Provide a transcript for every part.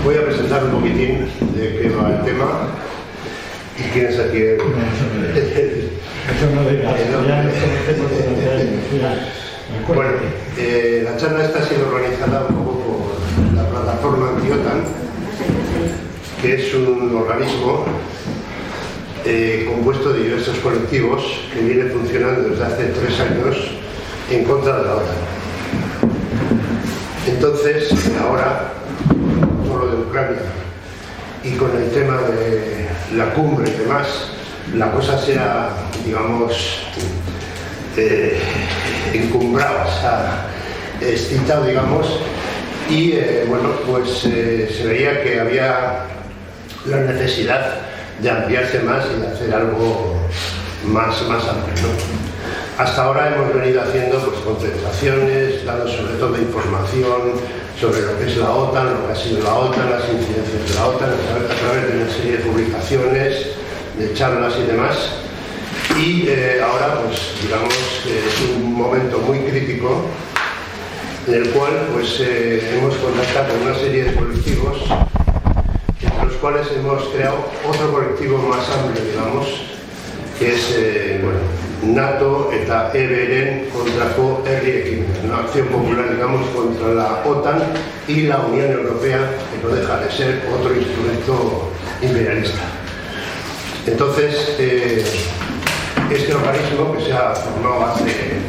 Voy a presentar un poquitín de qué va el tema y quién es aquí el... Bueno, la charla esta ha sido organizada un poco por la plataforma Anti-OTAN, que es un organismo compuesto de diversos colectivos que viene funcionando desde hace 3 años en contra de la OTAN. Entonces, ahora, con lo de Ucrania y con el tema de la cumbre y demás, la cosa se ha, digamos, encumbrado, se ha excitado, digamos, y bueno, pues se veía que había la necesidad de ampliarse más y de hacer algo más amplio, ¿no? Hasta ahora hemos venido haciendo pues concentraciones, dando sobre todo información sobre lo que es la OTAN, lo que ha sido la OTAN, las incidencias de la OTAN, a través de una serie de publicaciones, de charlas y demás. Y ahora, pues digamos, es un momento muy crítico en el cual pues hemos contactado con una serie de colectivos, entre los cuales hemos creado otro colectivo más amplio, digamos, que es, bueno, NATO eta EBRen kontrako herri ekimen, una acción popular, digamos, contra la OTAN y la Unión Europea, que no deja de ser otro instrumento imperialista. Entonces, este organismo, que se ha formado hace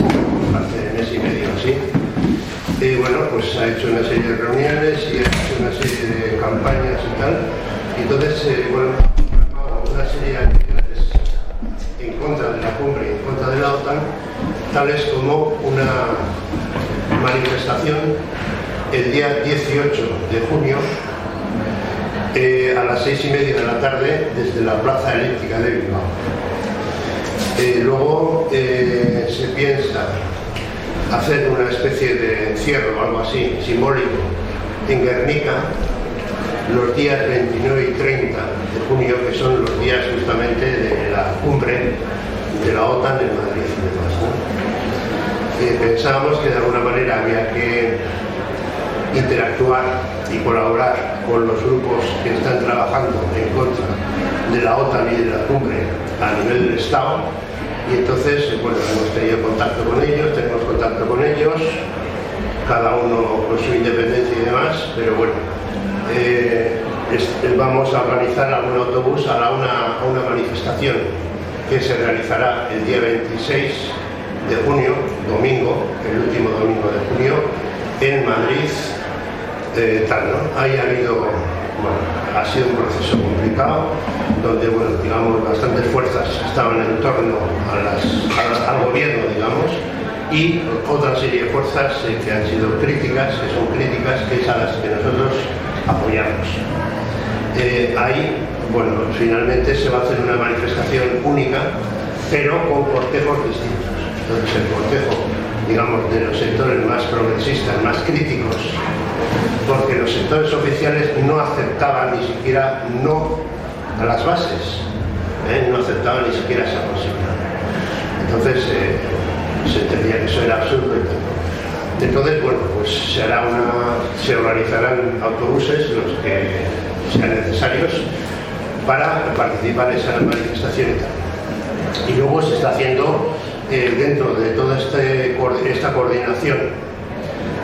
mes y medio así, bueno, pues ha hecho una serie de reuniones y ha hecho una serie de campañas y tal, y entonces, bueno, una serie de actividades en contra de la cumbre y en contra de la OTAN, tales como una manifestación el día 18 de junio a las 6:30 de la tarde desde la Plaza Elíptica de Bilbao. Luego se piensa hacer una especie de encierro o algo así simbólico en Guernica los días 29 y 30 de junio, que son los días justamente de la cumbre de la OTAN en Madrid y demás, ¿no? Pensábamos que de alguna manera había que interactuar y colaborar con los grupos que están trabajando en contra de la OTAN y de la cumbre a nivel del Estado, y entonces, bueno, hemos tenido contacto con ellos, tenemos contacto con ellos, cada uno con su independencia y demás, pero bueno, vamos a organizar algún autobús a una manifestación que se realizará el día 26 de junio, domingo, el último domingo de junio, en Madrid, ¿no? Ahí ha habido, bueno, ha sido un proceso complicado, donde, bueno, digamos, bastantes fuerzas estaban en torno al gobierno, digamos, y otra serie de fuerzas que han sido críticas, que son críticas, que es a las que nosotros apoyamos. Ahí, bueno, finalmente se va a hacer una manifestación única, pero con cortejos distintos. Entonces el cortejo, digamos, de los sectores más progresistas, más críticos, porque los sectores oficiales no aceptaban ni siquiera no a las bases, no aceptaban ni siquiera esa posibilidad. Entonces se entendía que eso era absurdo y tal. Entonces, bueno, pues se organizarán autobuses, los que sean necesarios, para participar en esa manifestación y tal. Y luego se está haciendo, dentro de toda esta coordinación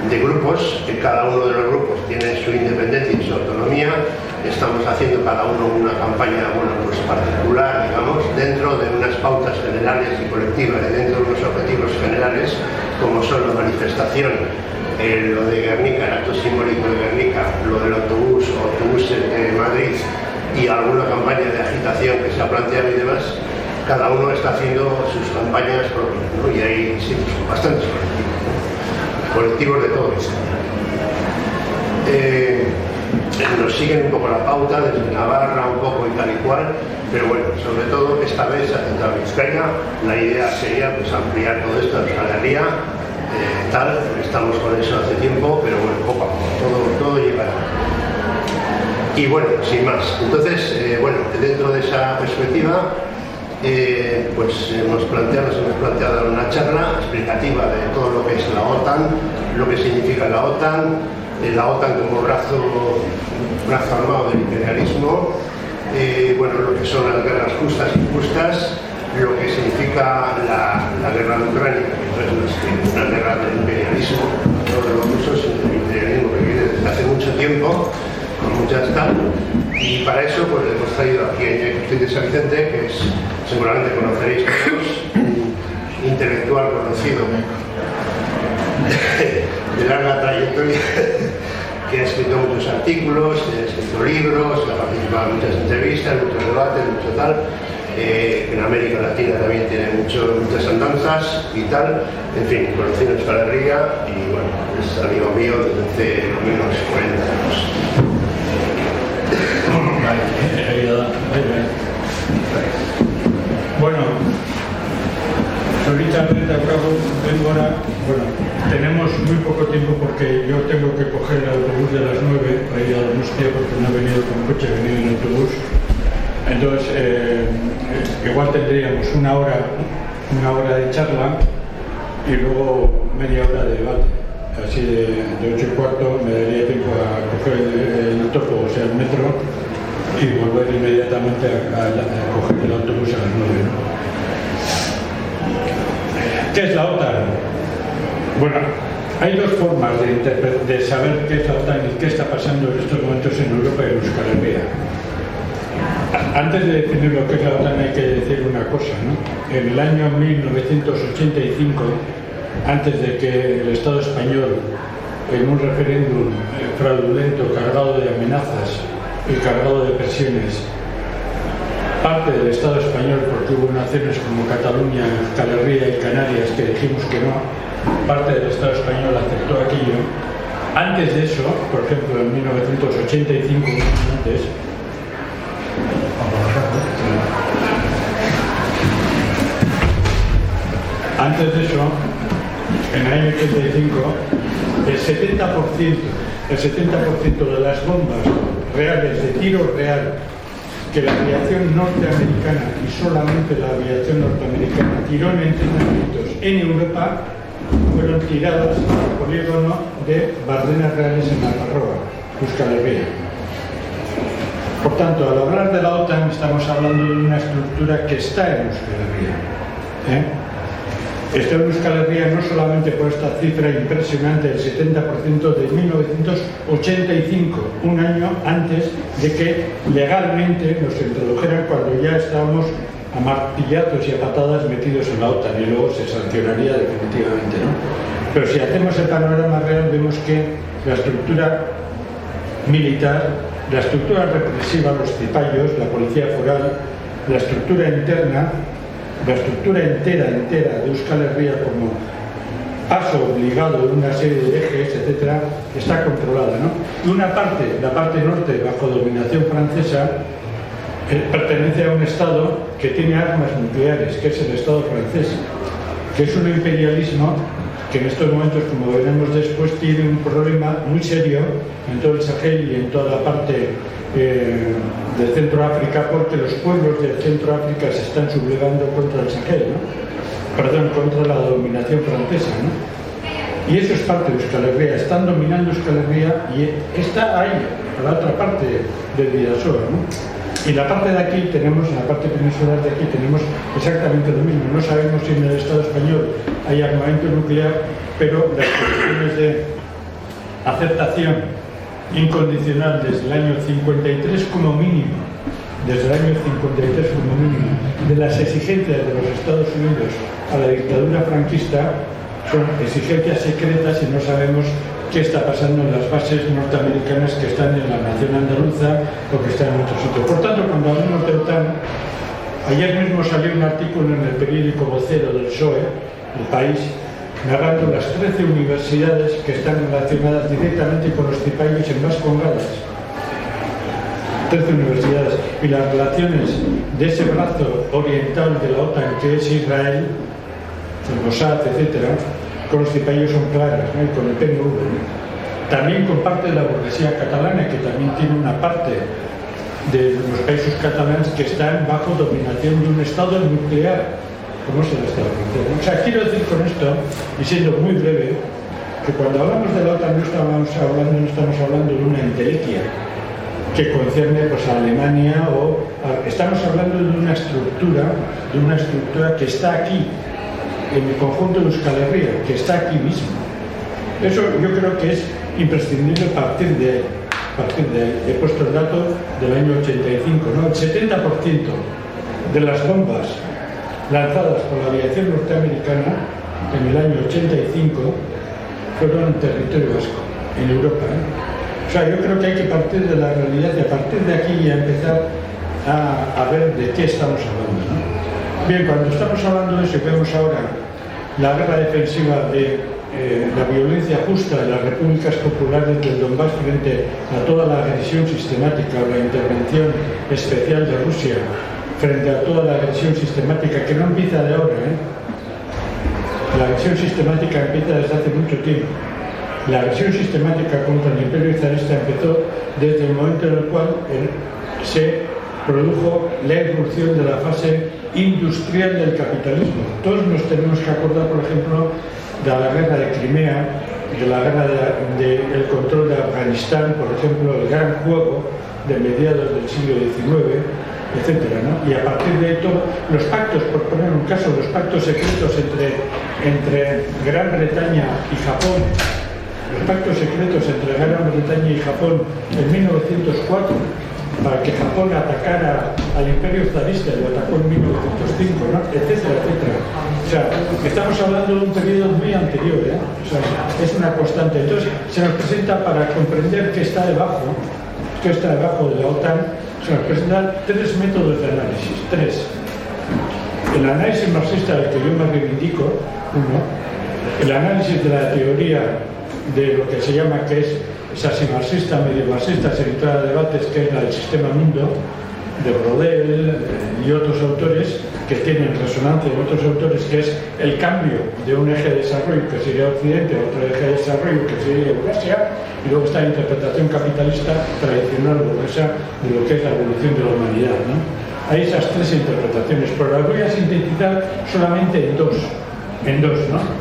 de grupos, que cada uno de los grupos tiene su independencia y su autonomía, estamos haciendo cada uno una campaña, bueno, pues particular, digamos, dentro de unas pautas generales y colectivas, dentro de unos objetivos generales, como son la manifestación, lo de Guernica, el acto simbólico de Guernica, lo del autobuses de Madrid y alguna campaña de agitación que se ha planteado y demás. Cada uno está haciendo sus campañas propias, ¿no? Y hay sí, bastantes colectivos de todo esto. Nos siguen un poco la pauta desde Navarra, un poco y tal y cual, pero bueno, sobre todo esta vez se ha centrado en Vizcaya. La idea sería pues ampliar todo esto a Euskal Herria, tal, estamos con eso hace tiempo, pero bueno, poco a poco, todo llegará. Y bueno, sin más, entonces, bueno, dentro de esa perspectiva, pues hemos planteado una charla explicativa de todo lo que es la OTAN, lo que significa la OTAN, la OTAN como brazo armado del imperialismo, bueno, lo que son las guerras justas e injustas, lo que significa la guerra de Ucrania, que no es una guerra del imperialismo, no de los rusos, sino del imperialismo que viene desde hace mucho tiempo, con mucha tal, y para eso pues hemos traído aquí a Iñaki Ortiz de San Vicente, que es, seguramente conoceréis todos, un intelectual conocido de larga trayectoria, que ha escrito muchos artículos, ha escrito libros, ha participado en muchas entrevistas, en muchos debates, mucho tal. En América Latina también tiene muchas andanzas y tal. En fin, conocido en Euskal Herria y bueno, es amigo mío desde unos 40 años. Bueno, ahorita vengo ahora, bueno, tenemos muy poco tiempo porque yo tengo que coger el autobús de las 9 para ir a Donostia porque no he venido con coche, he venido en autobús. Entonces, igual tendríamos una hora de charla y luego media hora de debate. Así de 8:15 me daría tiempo a coger el topo, o sea, el metro, y volver inmediatamente a coger el autobús a las 9, ¿no? ¿Qué es la OTAN? Bueno, hay dos formas de saber qué es la OTAN y qué está pasando en estos momentos en Europa y en Euskal Herria. Antes de definir lo que es la OTAN hay que decir una cosa, ¿no? En el año 1985, antes de que el Estado español, en un referéndum fraudulento, cargado de amenazas y cargado de presiones, parte del Estado español, porque hubo naciones como Cataluña, Euskal Herria y Canarias que dijimos que no, parte del Estado español aceptó aquello. Antes de eso, por ejemplo, en 1985, antes de eso, en el año 85, el 70% de las bombas reales, de tiro real, que la aviación norteamericana y solamente la aviación norteamericana tiró en entrenamientos en Europa, fueron tiradas al polígono de Bardenas Reales en Alfarroba, Euskal Herria. Por tanto, al hablar de la OTAN estamos hablando de una estructura que está en Euskal Herria. Está en Euskal Herria no solamente por esta cifra impresionante del 70% de 1985, un año antes de que legalmente nos introdujeran, cuando ya estábamos a martillazos y a patadas metidos en la OTAN, y luego se sancionaría definitivamente, ¿no? Pero si hacemos el panorama real, vemos que la estructura militar, la estructura represiva, los cipayos, la policía foral, la estructura interna, la estructura entera de Euskal Herria como paso obligado de una serie de ejes, etcétera, está controlada, ¿no? Y una parte, la parte norte, bajo dominación francesa, pertenece a un Estado que tiene armas nucleares, que es el Estado francés, que es un imperialismo que en estos momentos, como veremos después, tiene un problema muy serio en todo el Sahel y en toda la parte del Centro África, porque los pueblos del Centro África se están sublevando contra el Sahel, ¿no? Perdón, contra la dominación francesa, ¿no? Y eso es parte de Euskal Herria, están dominando Euskal Herria y está ahí, a la otra parte del Bidasoa, ¿no? Y la parte de aquí tenemos, en la parte peninsular de aquí tenemos exactamente lo mismo. No sabemos si en el Estado español hay armamento nuclear, pero las condiciones de aceptación incondicional desde el año 53 como mínimo, desde el año 53 como mínimo, de las exigencias de los Estados Unidos a la dictadura franquista son exigencias secretas y no sabemos qué está pasando en las bases norteamericanas que están en la nación andaluza o que están en otros sitios. Por tanto, cuando hablamos de OTAN, ayer mismo salió un artículo en el periódico vocero del PSOE, El País, narrando las 13 universidades que están relacionadas directamente con los cipayos en Vascongadas. 13 universidades. Y las relaciones de ese brazo oriental de la OTAN, que es Israel, el Mossad, etcétera, con los cipayos son claras, ¿no? Y con el PNV, ¿no? También con parte de la burguesía catalana, que también tiene una parte de los países catalanes que están bajo dominación de un Estado nuclear, como es el Estado francés. O sea, quiero decir con esto, y siendo muy breve, que cuando hablamos de la OTAN no estamos hablando de una entelequia que concierne pues, a Alemania estamos hablando de una estructura que está aquí, en el conjunto de Euskal Herria, que está aquí mismo. Eso yo creo que es imprescindible partir de ahí. He puesto el dato del año 85, ¿no? El 70% de las bombas lanzadas por la aviación norteamericana en el año 85 fueron en territorio vasco, en Europa. O sea, yo creo que hay que partir de la realidad y a partir de aquí ya empezar a ver de qué estamos hablando, ¿no? Bien, cuando estamos hablando de eso y vemos ahora la guerra defensiva de la violencia justa de las repúblicas populares del Donbass frente a toda la agresión sistemática o la intervención especial de Rusia frente a toda la agresión sistemática que no empieza de ahora, la agresión sistemática empieza desde hace mucho tiempo. La agresión sistemática contra el imperio zarista empezó desde el momento en el cual se produjo la irrupción de la fase industrial del capitalismo. Todos nos tenemos que acordar, por ejemplo, de la guerra de Crimea, de la guerra del control de Afganistán, por ejemplo, el gran juego de mediados del siglo XIX, etcétera, ¿no? Y a partir de esto, los pactos, por poner un caso, los pactos secretos entre Gran Bretaña y Japón, los pactos secretos entre Gran Bretaña y Japón en 1904, para que Japón atacara al imperio zarista, lo atacó en 1905, ¿no? Etcétera, etcétera. O sea, estamos hablando de un periodo muy anterior, O sea, es una constante. Entonces, se nos presenta para comprender qué está debajo de la OTAN, se nos presentan tres métodos de análisis, tres. El análisis marxista del que yo me reivindico, uno. El análisis de la teoría de lo que se llama, que es así marxista, medio marxista, sin entrar a debates, que es la del sistema mundo, de Brodel y otros autores que tienen resonancia en otros autores, que es el cambio de un eje de desarrollo que sería Occidente, otro eje de desarrollo que sería Eurasia, y luego está la interpretación capitalista tradicional burguesa de lo que es la evolución de la humanidad, ¿no? Hay esas tres interpretaciones, pero las voy a sintetizar solamente en dos, ¿no?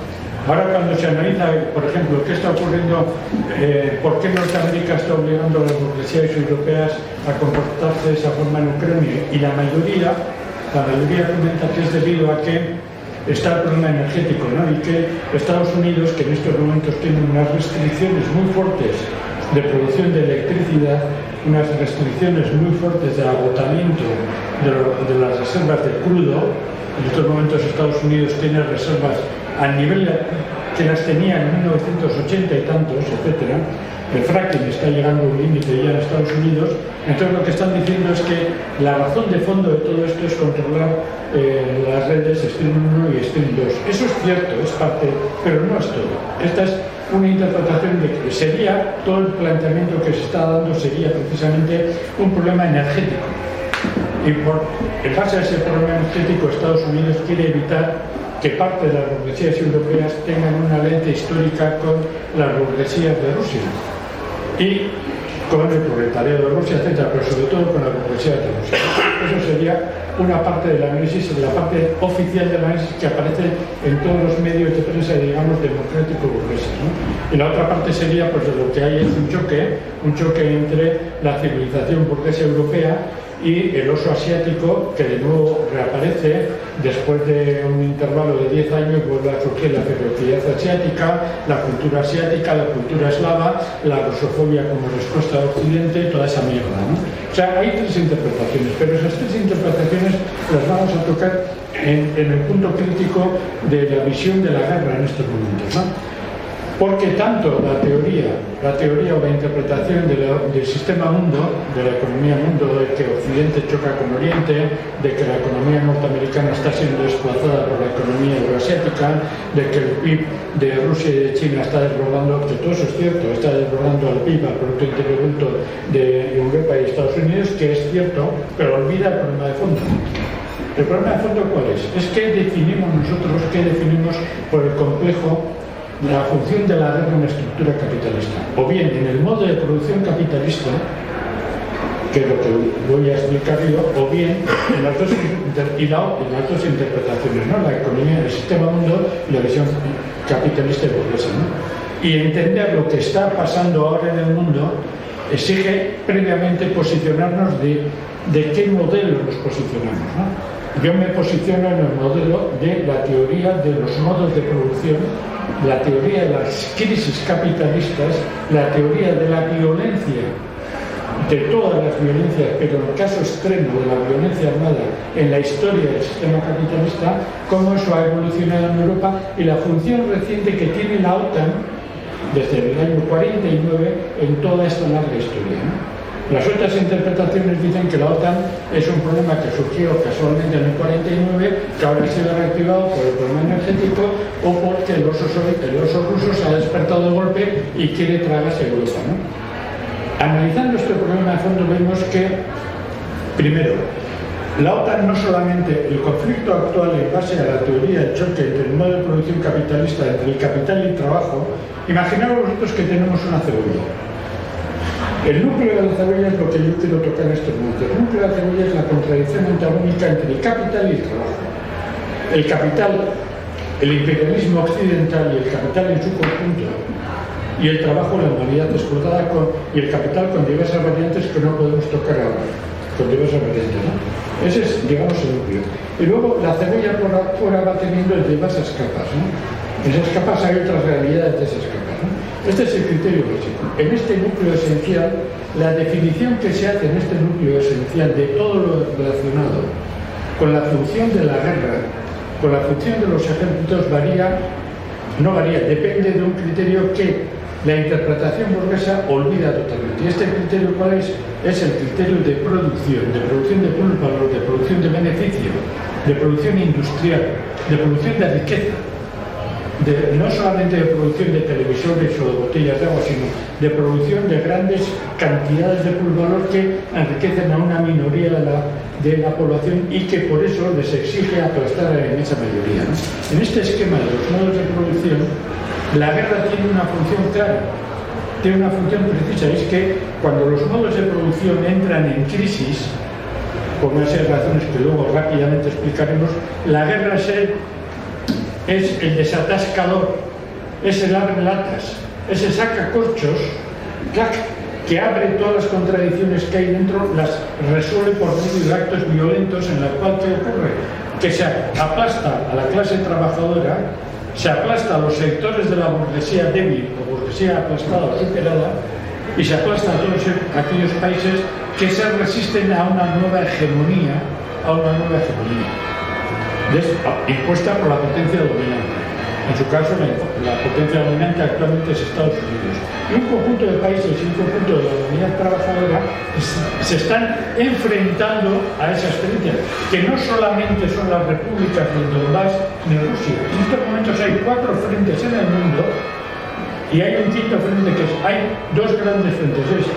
Ahora cuando se analiza, por ejemplo, qué está ocurriendo, por qué Norteamérica está obligando a las burguesías europeas a comportarse de esa forma en Ucrania, y la mayoría comenta que es debido a que está el problema energético, ¿no? Y que Estados Unidos, que en estos momentos tiene unas restricciones muy fuertes de producción de electricidad, unas restricciones muy fuertes de agotamiento de las reservas de crudo. En estos momentos Estados Unidos tiene reservas al nivel que las tenía en 1980 y tantos, etcétera. El fracking está llegando a un límite ya en Estados Unidos. Entonces lo que están diciendo es que la razón de fondo de todo esto es controlar las redes Stream 1 y Stream 2. Eso es cierto, es parte, pero no es todo. Esta es una interpretación de que sería, todo el planteamiento que se está dando sería precisamente un problema energético. Y en base a ese problema energético, Estados Unidos quiere evitar que parte de las burguesías europeas tengan una lente histórica con las burguesías de Rusia y con el proletariado de Rusia, etc., pero sobre todo con las burguesías de Rusia. Eso sería una parte del análisis, la parte oficial del análisis que aparece en todos los medios de prensa, digamos, democrático-burgueses, ¿no? Y la otra parte sería, pues, de lo que hay es un choque entre la civilización burguesa europea y el oso asiático, que de nuevo reaparece después de un intervalo de 10 años. Vuelve a surgir la ferocidad asiática, la cultura eslava, la rusofobia como respuesta de Occidente, toda esa mierda, ¿no? O sea, hay tres interpretaciones, pero esas tres interpretaciones las vamos a tocar en el punto crítico de la visión de la guerra en estos momentos, ¿no? Porque tanto la teoría o la interpretación del sistema mundo, de la economía mundo, de que Occidente choca con Oriente, de que la economía norteamericana está siendo desplazada por la economía euroasiática, de que el PIB de Rusia y de China está desbordando, que todo eso es cierto, está desbordando al PIB, al Producto Interior Bruto de Europa y Estados Unidos, que es cierto, pero olvida el problema de fondo. ¿El problema de fondo cuál es? Es qué definimos nosotros, qué definimos por el complejo la función de la guerra en la estructura capitalista, o bien en el modo de producción capitalista, que es lo que voy a explicar yo, o bien en las dos interpretaciones, ¿no? La economía, el sistema mundo y la visión capitalista y burguesa, ¿no? y entender lo que está pasando ahora en el mundo exige previamente posicionarnos de qué modelo nos posicionamos, ¿no? Yo me posiciono en el modelo de la teoría de los modos de producción, la teoría de las crisis capitalistas, la teoría de la violencia, de todas las violencias, pero en el caso extremo de la violencia armada en la historia del sistema capitalista, cómo eso ha evolucionado en Europa y la función reciente que tiene la OTAN desde el año 49 en toda esta larga historia, ¿no? Las otras interpretaciones dicen que la OTAN es un problema que surgió casualmente en el 49, que ahora ha sido reactivado por el problema energético o porque el oso ruso se ha despertado de golpe y quiere tragarse Europa, ¿no? Analizando este problema a fondo vemos que, primero, la OTAN no solamente, el conflicto actual en base a la teoría del choque entre el modo de producción capitalista, entre el capital y el trabajo, imaginaos vosotros que tenemos una cebolla. El núcleo de la cebolla es lo que yo quiero tocar en este momento. El núcleo de la cebolla es la contradicción antagónica entre el capital y el trabajo. El capital, el imperialismo occidental y el capital en su conjunto, y el trabajo, la humanidad explotada y el capital con diversas variantes que no podemos tocar ahora, con diversas variantes, ¿no? Ese es, digamos, el núcleo. Y luego la cebolla por afuera va teniendo diversas capas, ¿no? En esas capas hay otras realidades de esas capas, ¿no? Este es el criterio básico. En este núcleo esencial, la definición que se hace en este núcleo esencial de todo lo relacionado con la función de la guerra, con la función de los ejércitos no varía, depende de un criterio que la interpretación burguesa olvida totalmente. ¿Y este criterio cuál es? Es el criterio de producción de plusvalor, de producción de beneficio, de producción industrial, de producción de riqueza. No solamente de producción de televisores o de botellas de agua, sino de producción de grandes cantidades de plusvalor que enriquecen a una minoría de la población y que por eso les exige aplastar a la inmensa mayoría, ¿no? En este esquema de los modos de producción, la guerra tiene una función clara, tiene una función precisa, y es que cuando los modos de producción entran en crisis, por una serie de razones que luego rápidamente explicaremos, la guerra es el desatascador, es el abre latas, es el sacacorchos, que abre todas las contradicciones que hay dentro, las resuelve por medio de actos violentos en los cuales ocurre que se aplasta a la clase trabajadora, se aplasta a los sectores de la burguesía débil o burguesía aplastada o superada, y se aplasta a todos aquellos países que se resisten a una nueva hegemonía, impuesta por la potencia dominante. En su caso, la potencia dominante actualmente es Estados Unidos. Y un conjunto de países y un conjunto de la comunidad trabajadora se están enfrentando a esa experiencia, que no solamente son las repúblicas del Donbass ni Rusia. En estos momentos hay 4 frentes en el mundo y hay un quinto frente hay 2 grandes frentes. Es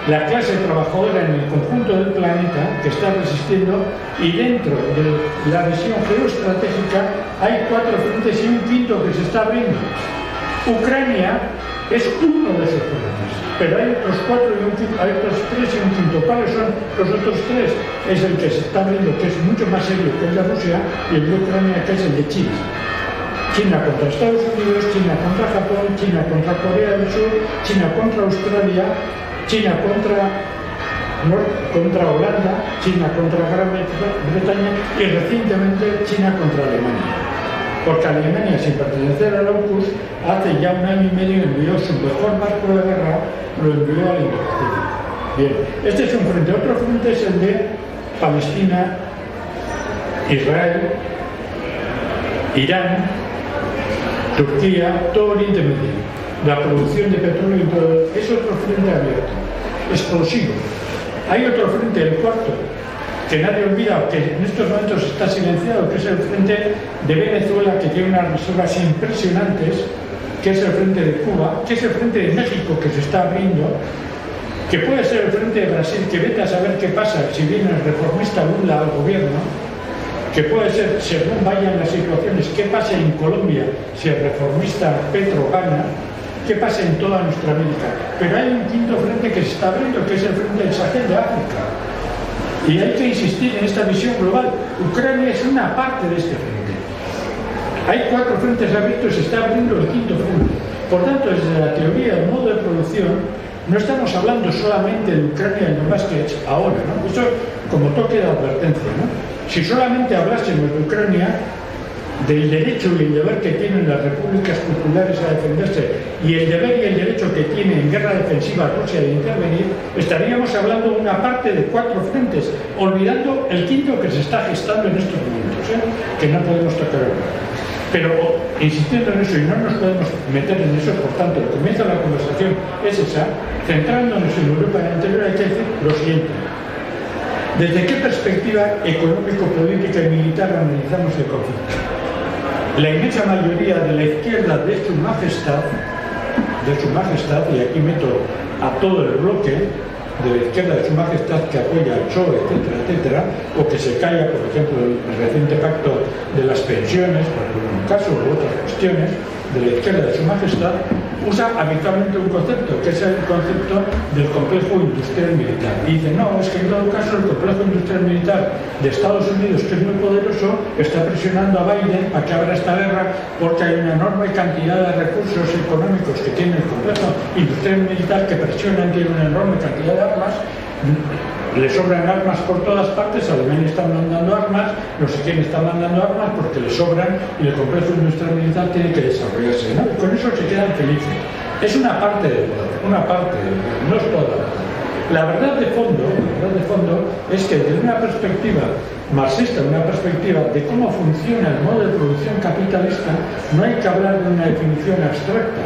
la clase trabajadora en el conjunto del planeta que está resistiendo, y dentro de la visión geoestratégica hay 4 frentes y un quinto que se está abriendo. Ucrania es uno de esos frentes, pero hay otros 4 y un quinto, hay otros 3 y un quinto. ¿Cuáles son los otros 3? Es el que se está abriendo, que es mucho más serio, que es de Rusia, y el de Ucrania, que es el de China. China contra Estados Unidos, China contra Japón, China contra Corea del Sur, China contra Australia, China contra Holanda, China contra Gran Bretaña y recientemente China contra Alemania. Porque Alemania, sin pertenecer a la AUKUS, hace ya 1 año y medio envió su mejor barco de guerra, lo envió al Indo-Pacífico. Bien, este es un frente. Otro frente es el de Palestina, Israel, Irán, Turquía, todo Oriente Medio. La producción de petróleo y todo es otro frente abierto, explosivo. Hay otro frente, el cuarto, que nadie olvida, que en estos momentos está silenciado, que es el frente de Venezuela, que tiene unas reservas impresionantes, que es el frente de Cuba, que es el frente de México, que se está abriendo, que puede ser el frente de Brasil, que vete a saber qué pasa si viene el reformista Lula al gobierno, que puede ser, según vayan las situaciones, qué pasa en Colombia si el reformista Petro gana, qué pasa en toda nuestra América. Pero hay un quinto frente que se está abriendo, que es el frente del Sahel de África. Y hay que insistir en esta visión global. Ucrania es una parte de este frente. Hay 4 frentes abiertos y se está abriendo el quinto frente. Por tanto, desde la teoría del modo de producción, no estamos hablando solamente de Ucrania y Donbass, que es ahora, ¿no? Eso como toque de advertencia, ¿no? Si solamente hablásemos de Ucrania, del derecho y el deber que tienen las repúblicas populares a defenderse y el deber y el derecho que tiene en guerra defensiva Rusia de intervenir, estaríamos hablando de una parte de 4 frentes, olvidando el quinto que se está gestando en estos momentos, que no podemos tocar ahora. Pero insistiendo en eso, y no nos podemos meter en eso, por tanto, el comienzo de la conversación es esa, centrándonos en Europa anterior, hay que decir lo siguiente. ¿Desde qué perspectiva económico, política y militar analizamos el conflicto? La inmensa mayoría de la izquierda de su majestad, y aquí meto a todo el bloque de la izquierda de su majestad que apoya al PSOE, etcétera, etcétera, o que se calla, por ejemplo, el reciente pacto de las pensiones, por un caso, u otras cuestiones, de la izquierda de su majestad, usa habitualmente un concepto, que es el concepto del complejo industrial militar. Y dice, no, es que en todo caso el complejo industrial militar de Estados Unidos, que es muy poderoso, está presionando a Biden para que abra esta guerra porque hay una enorme cantidad de recursos económicos que tiene el complejo industrial militar que presionan, tiene una enorme cantidad de armas, le sobran armas por todas partes, Alemania está mandando armas, no sé quién está mandando armas porque le sobran y el complejo industrial militar tiene que desarrollarse, ¿no? Y con eso se quedan felices. Es una parte del poder, no es toda. La verdad de fondo es que desde una perspectiva marxista, una perspectiva de cómo funciona el modo de producción capitalista, no hay que hablar de una definición abstracta,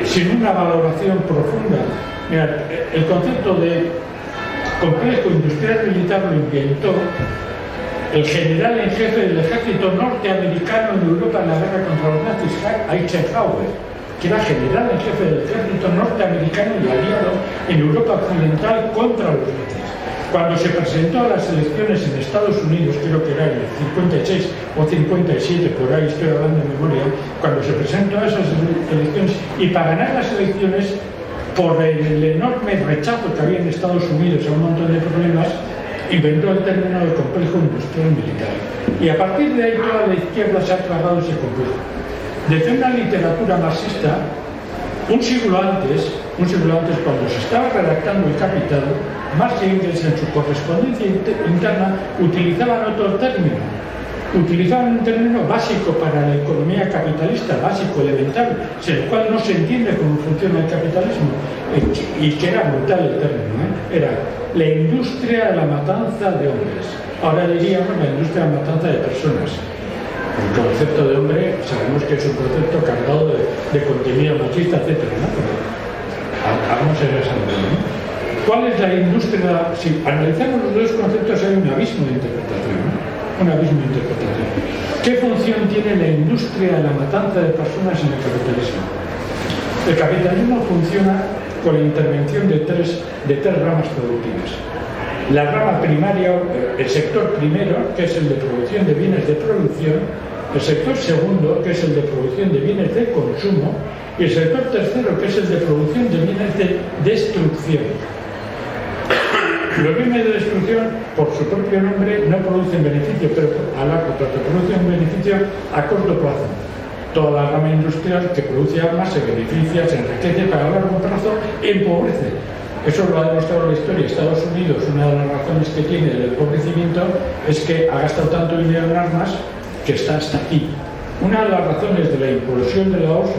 sin una valoración profunda. Mira, el concepto de complejo industrial militar lo inventó el general en jefe del ejército norteamericano en Europa en la guerra contra los nazis, Eisenhower, que era general en jefe del ejército norteamericano y aliado en Europa occidental contra los nazis. Cuando se presentó a las elecciones en Estados Unidos, creo que era en el 56 o 57, por ahí estoy hablando de memoria, cuando se presentó a esas elecciones, y para ganar las elecciones, por el enorme rechazo que había en Estados Unidos a un montón de problemas, inventó el término de complejo industrial militar. Y a partir de ahí toda la izquierda se ha tragado ese complejo. Desde una literatura marxista, un siglo antes, cuando se estaba redactando el Capital, Marx y Engels en su correspondencia interna utilizaban otro término. Utilizaban un término básico para la economía capitalista, básico, elemental, sin el cual no se entiende cómo funciona el capitalismo, y que era brutal el término, era la industria de la matanza de hombres. Ahora diríamos la industria de la matanza de personas. El concepto de hombre sabemos que es un concepto cargado de contenido machista, etc. Pero hagamos el examen, ¿no? ¿Cuál es la industria? Si analizamos los dos conceptos hay un abismo de interpretación, ¿no? Un abismo de interpretación. ¿Qué función tiene la industria de la matanza de personas en el capitalismo? El capitalismo funciona con la intervención de tres ramas productivas. La rama primaria, el sector primero, que es el de producción de bienes de producción, el sector segundo, que es el de producción de bienes de consumo, y el sector tercero, que es el de producción de bienes de destrucción. Los bienes de destrucción, por su propio nombre, no producen beneficio, pero a largo plazo producen beneficio a corto plazo. Toda la rama industrial que produce armas se beneficia, se enriquece, pero a largo plazo empobrece. Eso lo ha demostrado la historia. Estados Unidos, una de las razones que tiene del empobrecimiento es que ha gastado tanto dinero en armas que está hasta aquí. Una de las razones de la implosión de la OSS,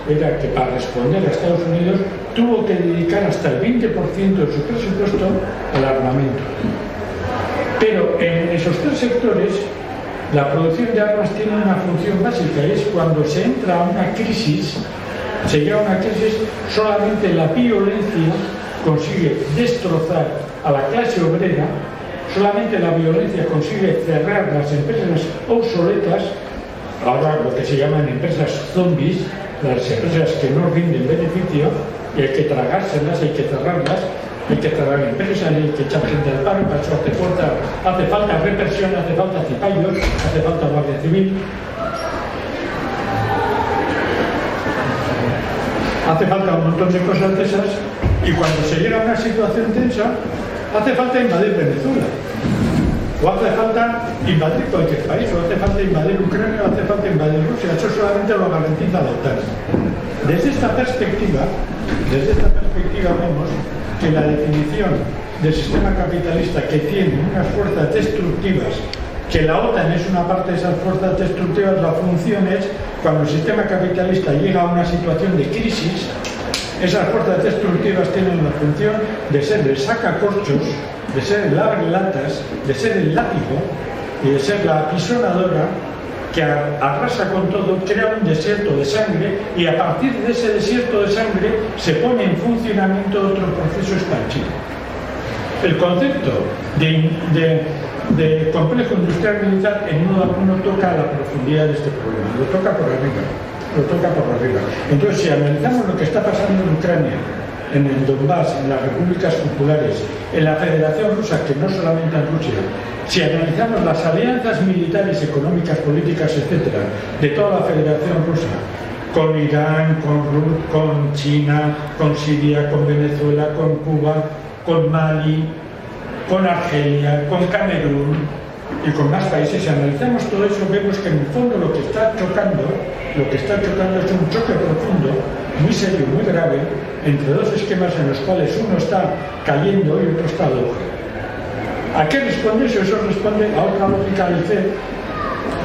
era que para responder a Estados Unidos tuvo que dedicar hasta el 20% de su presupuesto al armamento. Pero en esos tres sectores la producción de armas tiene una función básica, y es cuando se entra a una crisis, se llega a una crisis, solamente la violencia consigue destrozar a la clase obrera. Solamente la violencia consigue cerrar las empresas obsoletas, ahora lo que se llaman empresas zombies, las empresas que no rinden beneficio, y hay que tragárselas, hay que cerrarlas, hay que cerrar empresas, hay que echar gente al paro, para eso hace falta represión, hace falta cipayos, hace falta guardia civil, hace falta un montón de cosas de esas, y cuando se llega a una situación tensa, hace falta invadir Venezuela. O hace falta invadir cualquier país, o hace falta invadir Ucrania, o hace falta invadir Rusia. Eso solamente lo garantiza la OTAN. Desde esta perspectiva vemos que la definición del sistema capitalista, que tiene unas fuerzas destructivas, que la OTAN es una parte de esas fuerzas destructivas, la función es, cuando el sistema capitalista llega a una situación de crisis, esas fuerzas destructivas tienen la función de ser el sacacorchos, de ser el abrelatas, de ser el látigo y de ser la apisonadora que arrasa con todo, crea un desierto de sangre, y a partir de ese desierto de sangre se pone en funcionamiento otro proceso expansivo. El concepto de complejo industrial militar en modo alguno toca la profundidad de este problema, lo toca por arriba. Entonces, si analizamos lo que está pasando en Ucrania, en el Donbass, en las repúblicas populares, en la Federación Rusa, que no solamente en Rusia, si analizamos las alianzas militares, económicas, políticas, etcétera, de toda la Federación Rusa, con Irán, con China, con Siria, con Venezuela, con Cuba, con Mali, con Argelia, con Camerún y con más países, si analizamos todo eso, vemos que en el fondo lo que está chocando es un choque profundo, muy serio, muy grave, entre dos esquemas en los cuales uno está cayendo y otro está loco. ¿A qué responde eso? Eso responde a otra lógica del fe,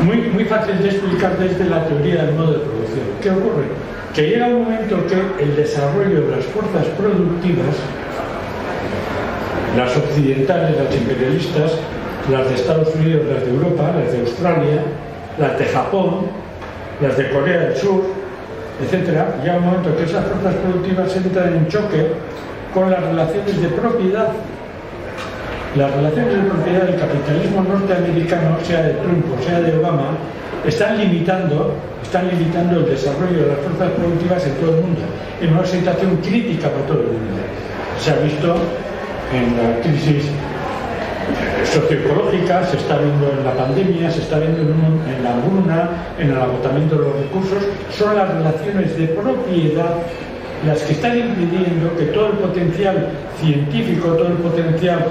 muy fácil de explicar desde la teoría del modo de producción. ¿Qué ocurre? Que llega un momento que el desarrollo de las fuerzas productivas, las occidentales, las imperialistas, las de Estados Unidos, las de Europa, las de Australia, las de Japón, las de Corea del Sur, etcétera, llega un momento que esas fuerzas productivas entran en choque con las relaciones de propiedad. Las relaciones de propiedad del capitalismo norteamericano, sea de Trump o sea de Obama, están limitando el desarrollo de las fuerzas productivas en todo el mundo, en una situación crítica para todo el mundo. Se ha visto en la crisis socioecológica, se está viendo en la pandemia, se está viendo en la hambruna, en el agotamiento de los recursos. Son las relaciones de propiedad las que están impidiendo que todo el potencial científico, todo el potencial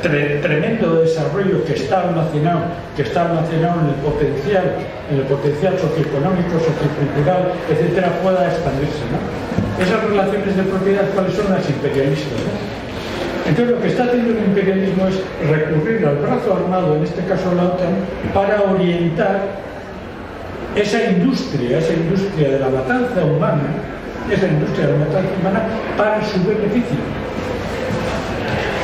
tremendo de desarrollo que está almacenado en el potencial socioeconómico, sociocultural, etcétera, pueda expandirse, ¿no? Esas relaciones de propiedad, ¿cuáles son? Las imperialistas, ¿no? Entonces lo que está haciendo el imperialismo es recurrir al brazo armado, en este caso la OTAN, para orientar esa industria de la matanza humana, para su beneficio.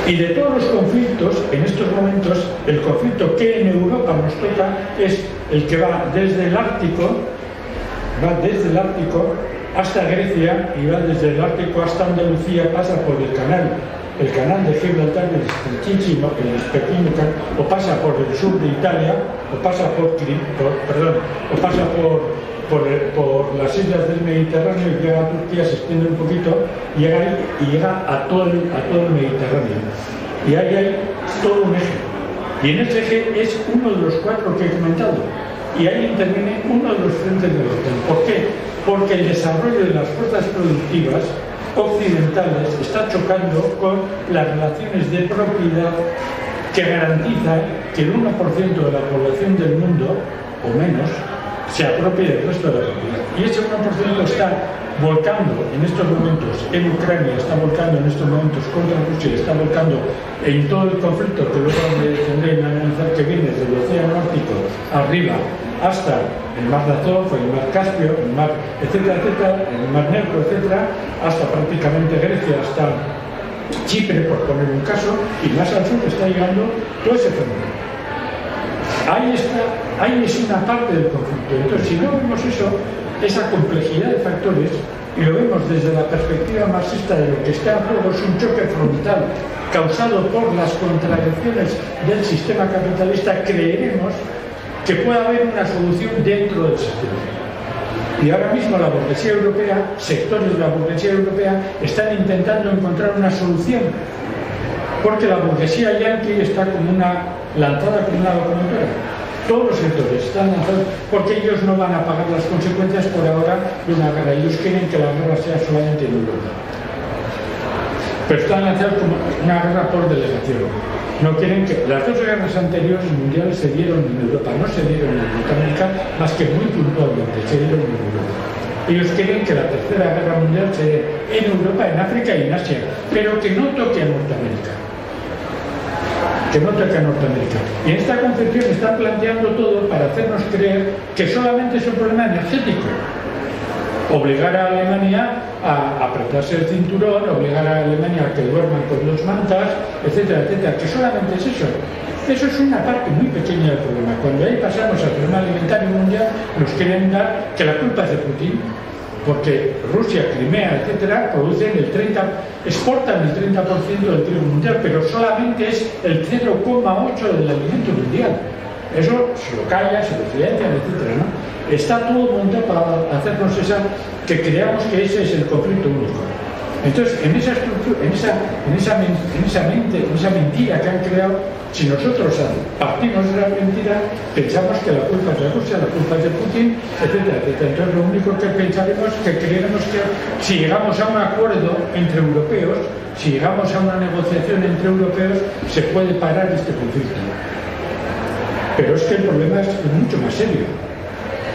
Y de todos los conflictos, en estos momentos, el conflicto que en Europa nos toca es el que va desde el Ártico hasta Grecia, y va desde el Ártico hasta Andalucía, pasa por el canal de Gibraltar, el Estrecho, o pasa por el sur de Italia, o pasa por las islas del Mediterráneo y llega a Turquía, se extiende un poquito, llega a todo el Mediterráneo. Y ahí hay todo un eje. Y en ese eje es uno de los cuatro que he comentado. Y ahí interviene uno de los frentes de la OTAN. ¿Por qué? Porque el desarrollo de las fuerzas productivas occidentales está chocando con las relaciones de propiedad que garantizan que el 1% de la población del mundo, o menos, se apropie del resto de la propiedad. Y ese 1% está volcando en estos momentos en Ucrania, está volcando en estos momentos contra Rusia, está volcando en todo el conflicto que luego tendré en analizar, que viene desde el Océano Ártico arriba hasta el Mar de Azov, el Mar Caspio, el Mar, etcétera, etcétera, el Mar Negro, etcétera, hasta prácticamente Grecia, hasta Chipre, por poner un caso, y más al sur está llegando todo ese fenómeno. Ahí es una parte del conflicto. Entonces, si no vemos eso, esa complejidad de factores, y lo vemos desde la perspectiva marxista de lo que está en juego, es un choque frontal causado por las contradicciones del sistema capitalista, creeremos que puede haber una solución dentro del sistema. Y ahora mismo la burguesía europea, sectores de la burguesía europea, están intentando encontrar una solución, porque la burguesía yanqui está lanzada como una locomotora. Todos los sectores están lanzados porque ellos no van a pagar las consecuencias por ahora de una guerra. Ellos quieren que la guerra sea solamente en Europa. pero están lanzados como una guerra por delegación. No quieren que las dos guerras anteriores mundiales se dieron en Europa, no se dieron en Norteamérica, más que muy puntualmente, se dieron en Europa. Ellos quieren que la tercera guerra mundial se dé en Europa, en África y en Asia, pero que no toque a Norteamérica. Que no toque a Norteamérica. Y en esta concepción están planteando todo para hacernos creer que solamente es un problema energético. Obligar a Alemania a apretarse el cinturón, obligar a Alemania a que duerman con dos mantas, etcétera, etcétera, que solamente es eso. Eso es una parte muy pequeña del problema. Cuando ahí pasamos al problema alimentario mundial, nos quieren dar que la culpa es de Putin, porque Rusia, Crimea, etcétera, producen exportan el 30% del trigo mundial, pero solamente es el 0,8% del alimento mundial. Eso se lo callan, se lo silencian, etcétera, ¿no? Está todo montado para hacernos que creamos que ese es el conflicto único. Entonces, en esa estructura, en esa mentira que han creado, si nosotros partimos de la mentira, pensamos que la culpa es de Rusia, la culpa es de Putin, etcétera, etcétera. Entonces, lo único que pensaremos es que creeremos que si llegamos a un acuerdo entre europeos, si llegamos a una negociación entre europeos, se puede parar este conflicto. Pero es que el problema es mucho más serio.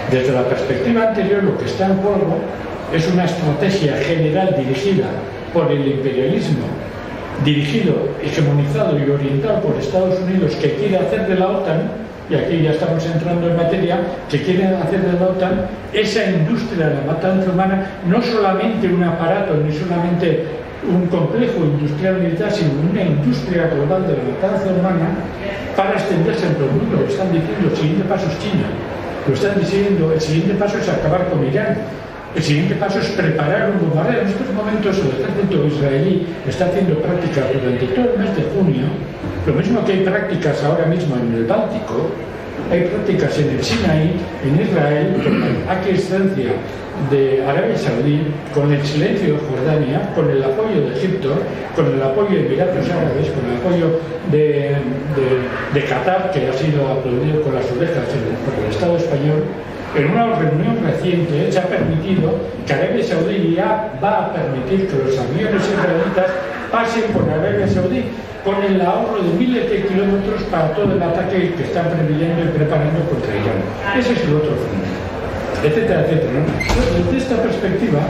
Desde la perspectiva anterior, lo que está en juego es una estrategia general dirigida por el imperialismo, dirigido, hegemonizado y orientado por Estados Unidos, que quiere hacer de la OTAN, y aquí ya estamos entrando en materia, que quiere hacer de la OTAN esa industria de la matanza humana, no solamente un aparato, ni solamente un complejo industrial militar, sino una industria global de la matanza humana para extenderse en todo el mundo. Lo están diciendo, el siguiente paso es China. Lo están diciendo, el siguiente paso es acabar con Irán. El siguiente paso es preparar un bombardeo. En estos momentos el ejército israelí está haciendo prácticas durante todo el mes de junio, lo mismo que hay prácticas ahora mismo en el Báltico, hay prácticas en el Sinaí, en Israel, con la aquiescencia de Arabia Saudí, con el silencio de Jordania, con el apoyo de Egipto, con el apoyo de Emiratos Árabes, con el apoyo de Qatar, que ha sido aplaudido con las orejas por el Estado español. En una reunión reciente se ha permitido que Arabia Saudí ya va a permitir que los aviones israelitas pasen por Arabia Saudí con el ahorro de miles de kilómetros para todo el ataque que están previendo y preparando contra Irán. Ese es el otro frente, etcétera, etcétera, ¿no? Entonces, desde esta perspectiva,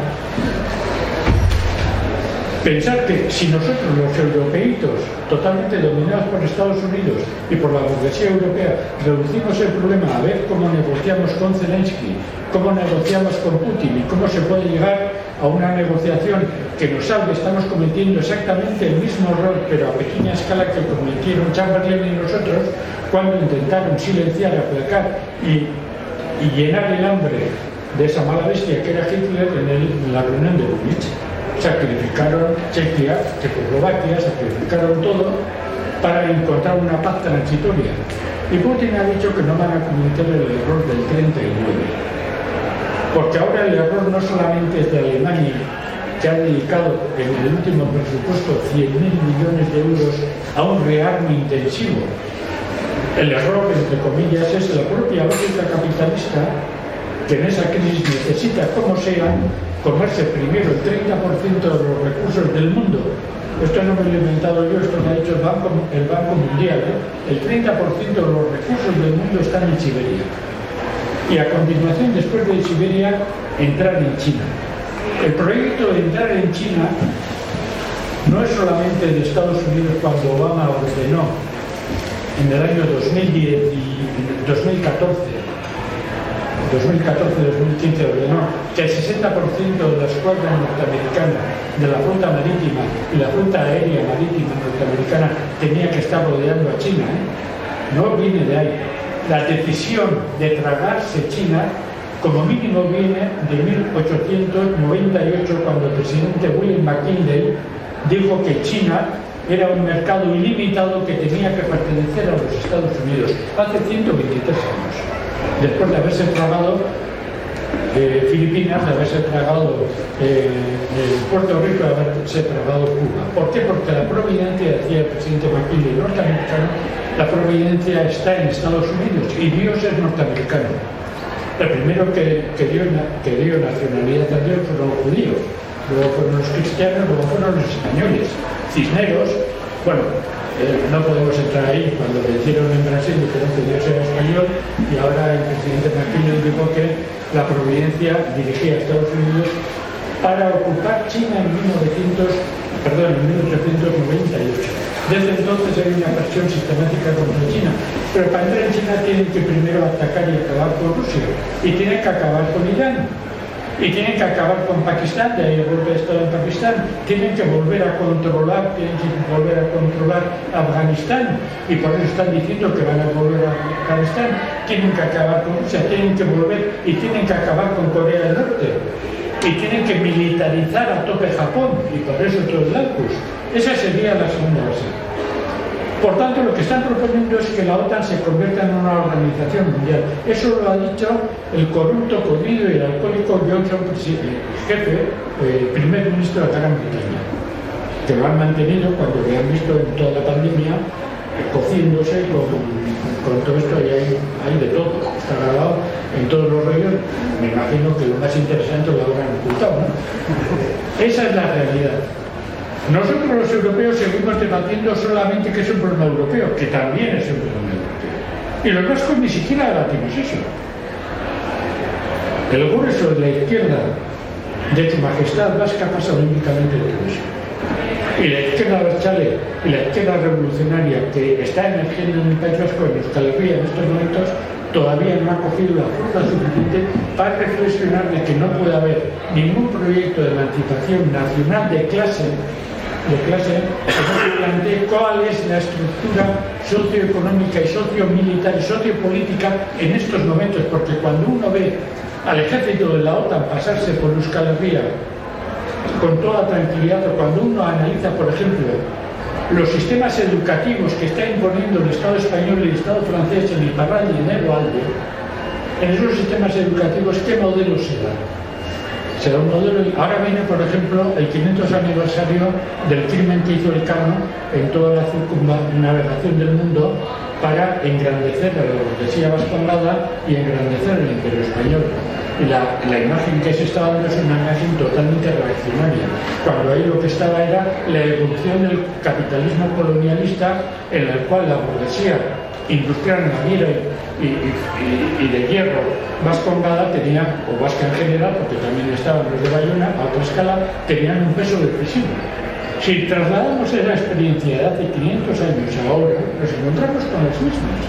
pensar que si nosotros, los europeitos, totalmente dominados por Estados Unidos y por la burguesía europea, reducimos el problema a ver cómo negociamos con Zelensky, cómo negociamos con Putin y cómo se puede llegar a una negociación que nos salve, estamos cometiendo exactamente el mismo error, pero a pequeña escala, que cometieron Chamberlain y nosotros cuando intentaron silenciar, aplacar y llenar el hambre de esa mala bestia que era Hitler en la reunión de Múnich. Sacrificaron Chequia, Checoslovaquia, sacrificaron todo para encontrar una paz transitoria. Y Putin ha dicho que no van a cometer el error del 39. Porque ahora el error no solamente es de Alemania, que ha dedicado en el último presupuesto 100.000 millones de euros a un rearme intensivo. El error, entre comillas, es la propia lógica capitalista, que en esa crisis necesita, como sea, comerse primero el 30% de los recursos del mundo. Esto no me lo he inventado yo, esto lo ha dicho el Banco Mundial. El 30% de los recursos del mundo están en Siberia. Y a continuación, después de Siberia, entrar en China. El proyecto de entrar en China no es solamente de Estados Unidos cuando Obama ordenó en el año 2014-2015 ordenó que el 60% de la escuadra norteamericana, de la flota marítima y la flota aérea marítima norteamericana tenía que estar rodeando a China. No viene de ahí. La decisión de tragarse China, como mínimo, viene de 1898, cuando el presidente William McKinley dijo que China era un mercado ilimitado que tenía que pertenecer a los Estados Unidos, hace 123 años. Después de haberse tragado Filipinas, de haberse tragado Puerto Rico, de haberse tragado Cuba. ¿Por qué? Porque la providencia, decía el presidente McKinley norteamericano, la providencia está en Estados Unidos y Dios es norteamericano. El primero que dio nacionalidad a Dios fueron los judíos, luego fueron los cristianos, luego fueron los españoles. Cisneros, bueno, no podemos entrar ahí. Cuando vencieron en Brasil dijeron que Dios era español, y ahora el presidente Martínez dijo que la Providencia dirigía a Estados Unidos para ocupar China en 1898. Desde entonces hay una presión sistemática contra China, pero para entrar en China tienen que primero atacar y acabar con Rusia, y tienen que acabar con Irán, y tienen que acabar con Pakistán, de ahí el golpe de Estado en Pakistán, tienen que volver a controlar Afganistán, y por eso están diciendo que van a volver a Afganistán, tienen que acabar con Rusia, tienen que volver y tienen que acabar con Corea del Norte, y tienen que militarizar a tope Japón, y por eso todo el AUKUS. Esa sería la segunda base. Por tanto, lo que están proponiendo es que la OTAN se convierta en una organización mundial. Eso lo ha dicho el corrupto, comido y alcohólico Johnson, jefe, primer ministro de la Gran Bretaña, que lo han mantenido cuando le han visto en toda la pandemia cociéndose con todo esto, y hay de todo, está grabado en todos los rollos. Me imagino que lo más interesante lo habrán ocultado, ¿no? Esa es la realidad. Nosotros los europeos seguimos debatiendo solamente que es un problema europeo, que también es un problema europeo. Y los vascos ni siquiera debatimos eso. El grueso de la izquierda de su majestad vasca pasa olímpicamente de todo eso. Y la izquierda berchale y la izquierda revolucionaria que está emergiendo en el País Vasco, en Euskal Herria en estos momentos, todavía no ha cogido la fuerza suficiente para reflexionar de que no puede haber ningún proyecto de emancipación nacional de clase que se plantee cuál es la estructura socioeconómica y sociomilitar y sociopolítica en estos momentos, porque cuando uno ve al ejército de la OTAN pasarse por Euskal Herria con toda tranquilidad, o cuando uno analiza, por ejemplo, los sistemas educativos que está imponiendo el Estado español y el Estado francés en Iparralde y en Egoalde, en esos sistemas educativos, ¿qué modelo se da? Se da un modelo. Ahora viene, por ejemplo, el 500 aniversario del crimen que hizo Elcano en toda la circunnavegación del mundo para engrandecer a la burguesía vascongada y engrandecer el Imperio español. Y la imagen que se estaba dando es una imagen totalmente reaccionaria, cuando ahí lo que estaba era la evolución del capitalismo colonialista, en el cual la burguesía industrial naviera y de hierro vascongada tenía, o vasca en general, porque también estaban los de Bayona a otra escala, tenían un peso decisivo. Si trasladamos esa experiencia de hace 500 años a ahora, nos encontramos con las mismas.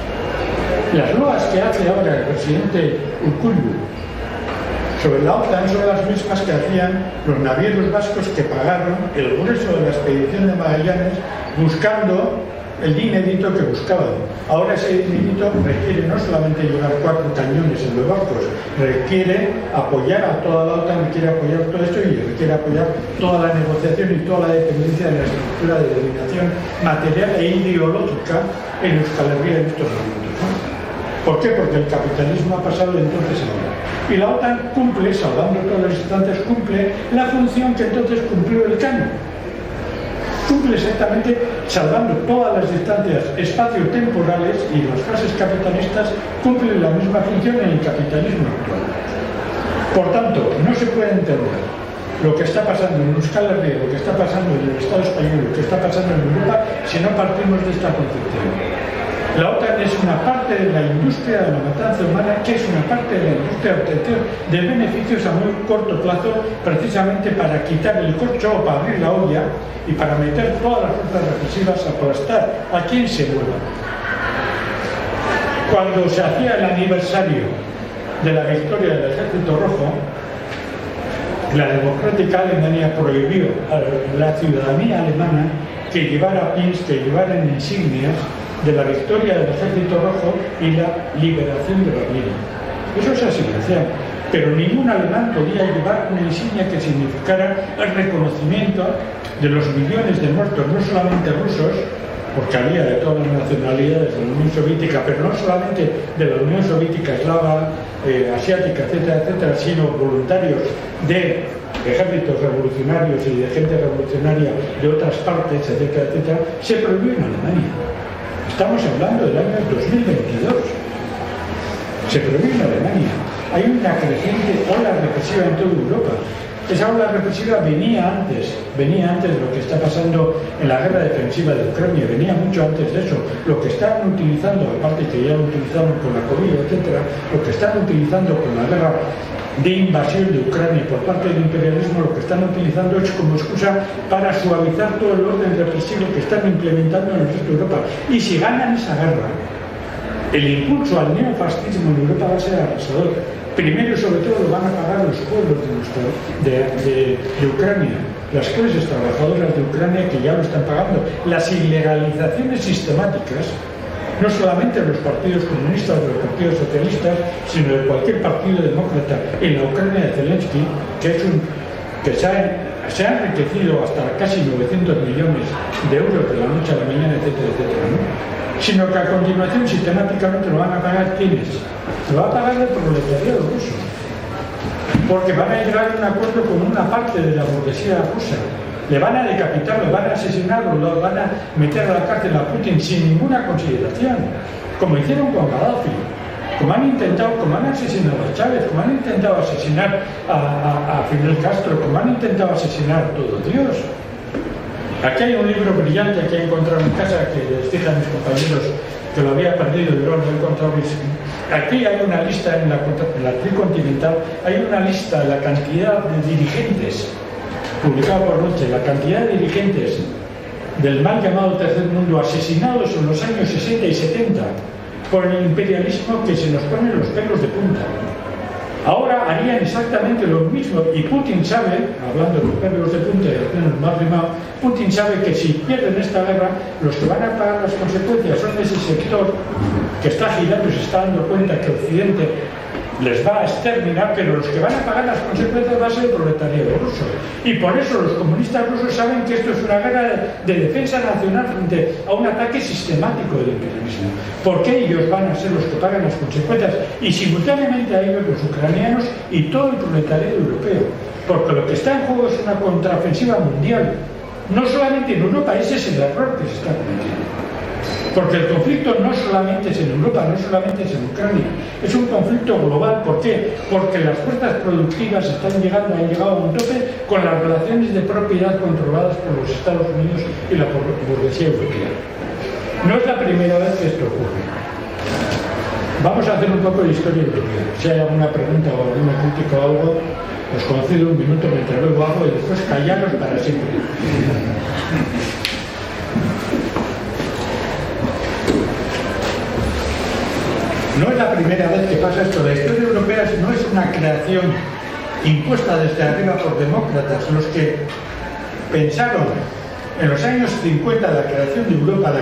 Las loas que hace ahora el presidente Urkullu sobre la OTAN son las mismas que hacían los navieros vascos que pagaron el grueso de la expedición de Magallanes buscando el dinerito que buscaban. Ahora ese dinerito requiere no solamente llevar 4 cañones en los barcos, requiere apoyar a toda la OTAN, requiere apoyar todo esto y requiere apoyar toda la negociación y toda la dependencia de la estructura de dominación material e ideológica en Euskal Herria en estos momentos, ¿no? ¿Por qué? Porque el capitalismo ha pasado de entonces a ahora. Y la OTAN cumple, salvando todas las instancias, cumple la función que entonces cumplió Elcano. Cumple exactamente, salvando todas las distancias espaciotemporales, y las fases capitalistas cumplen la misma función en el capitalismo actual. Por tanto, no se puede entender lo que está pasando en Euskal Herria, lo que está pasando en el Estado español, lo que está pasando en Europa, si no partimos de esta concepción. La OTAN es una parte de la industria de la matanza humana, que es una parte de la industria de obtención de beneficios a muy corto plazo, precisamente para quitar el corcho o para abrir la olla y para meter todas las fuerzas represivas a aplastar a quien se mueva. Cuando se hacía el aniversario de la victoria del Ejército Rojo, la democrática Alemania prohibió a la ciudadanía alemana que llevara pins, que llevaran insignias de la victoria del Ejército Rojo y la liberación de Berlín. Eso es así, pero ningún alemán podía llevar una insignia que significara el reconocimiento de los millones de muertos, no solamente rusos, porque había de todas las nacionalidades de la Unión Soviética, pero no solamente de la Unión Soviética, eslava, asiática, etcétera, etcétera, sino voluntarios de ejércitos revolucionarios y de gente revolucionaria de otras partes, etcétera, etcétera. Se prohibió en Alemania. Estamos hablando del año 2022. Se prohibió en Alemania. Hay una creciente ola represiva en toda Europa. Esa ola represiva venía antes de lo que está pasando en la guerra defensiva de Ucrania, venía mucho antes de eso. Lo que están utilizando, aparte que ya lo utilizaron con la COVID, etcétera, lo que están utilizando con la guerra de invasión de Ucrania por parte del imperialismo, lo que están utilizando es como excusa para suavizar todo el orden represivo que están implementando en el resto de Europa. Y si ganan esa guerra, el impulso al neofascismo en Europa va a ser arrasador. Primero y sobre todo lo van a pagar los pueblos de Ucrania, las clases trabajadoras de Ucrania que ya lo están pagando. Las ilegalizaciones sistemáticas, no solamente de los partidos comunistas o de los partidos socialistas, sino de cualquier partido demócrata en la Ucrania de Zelensky, que se ha enriquecido hasta casi 900 millones de euros de la noche a la mañana, etcétera, etcétera, ¿no? Sino que a continuación sistemáticamente lo van a pagar ¿quiénes? Lo va a pagar el proletariado ruso, porque van a llegar a un acuerdo con una parte de la burguesía rusa. Le van a decapitar, lo van a asesinar, lo van a meter a la cárcel a Putin sin ninguna consideración, como hicieron con Gaddafi, como han asesinado a Chávez, como han intentado asesinar a Fidel Castro, como han intentado asesinar a todo Dios. Aquí hay un libro brillante que he encontrado en casa, que les dije a mis compañeros que lo había perdido y luego lo he encontrado. Aquí hay una lista en la Tricontinental, hay una lista de la cantidad de dirigentes, publicada por Noche, la cantidad de dirigentes del mal llamado Tercer Mundo asesinados en los años 60 y 70 por el imperialismo, que se nos ponen los pelos de punta. Ahora harían exactamente lo mismo, y Putin sabe, hablando de los pelos de punta y de los más rimados, Putin sabe que si pierden esta guerra, los que van a pagar las consecuencias son ese sector que está girando y se está dando cuenta que Occidente les va a exterminar, pero los que van a pagar las consecuencias va a ser el proletariado ruso. Y por eso los comunistas rusos saben que esto es una guerra de defensa nacional frente a un ataque sistemático del imperialismo. Porque ellos van a ser los que pagan las consecuencias, y simultáneamente a ellos los ucranianos y todo el proletariado europeo. Porque lo que está en juego es una contraofensiva mundial. No solamente en Europa, ese es el error que se está cometiendo. Porque el conflicto no solamente es en Europa, no solamente es en Ucrania, es un conflicto global. ¿Por qué? Porque las fuerzas productivas han llegado a un tope con las relaciones de propiedad controladas por los Estados Unidos y la burguesía europea. No es la primera vez que esto ocurre. Vamos a hacer un poco de historia europea. Si hay alguna pregunta o alguna crítica o algo, os concedo un minuto mientras luego hago y después callaros para siempre. No es la primera vez que pasa esto. La historia europea no es una creación impuesta desde arriba por demócratas. Los que pensaron en los años 50 la creación de Europa,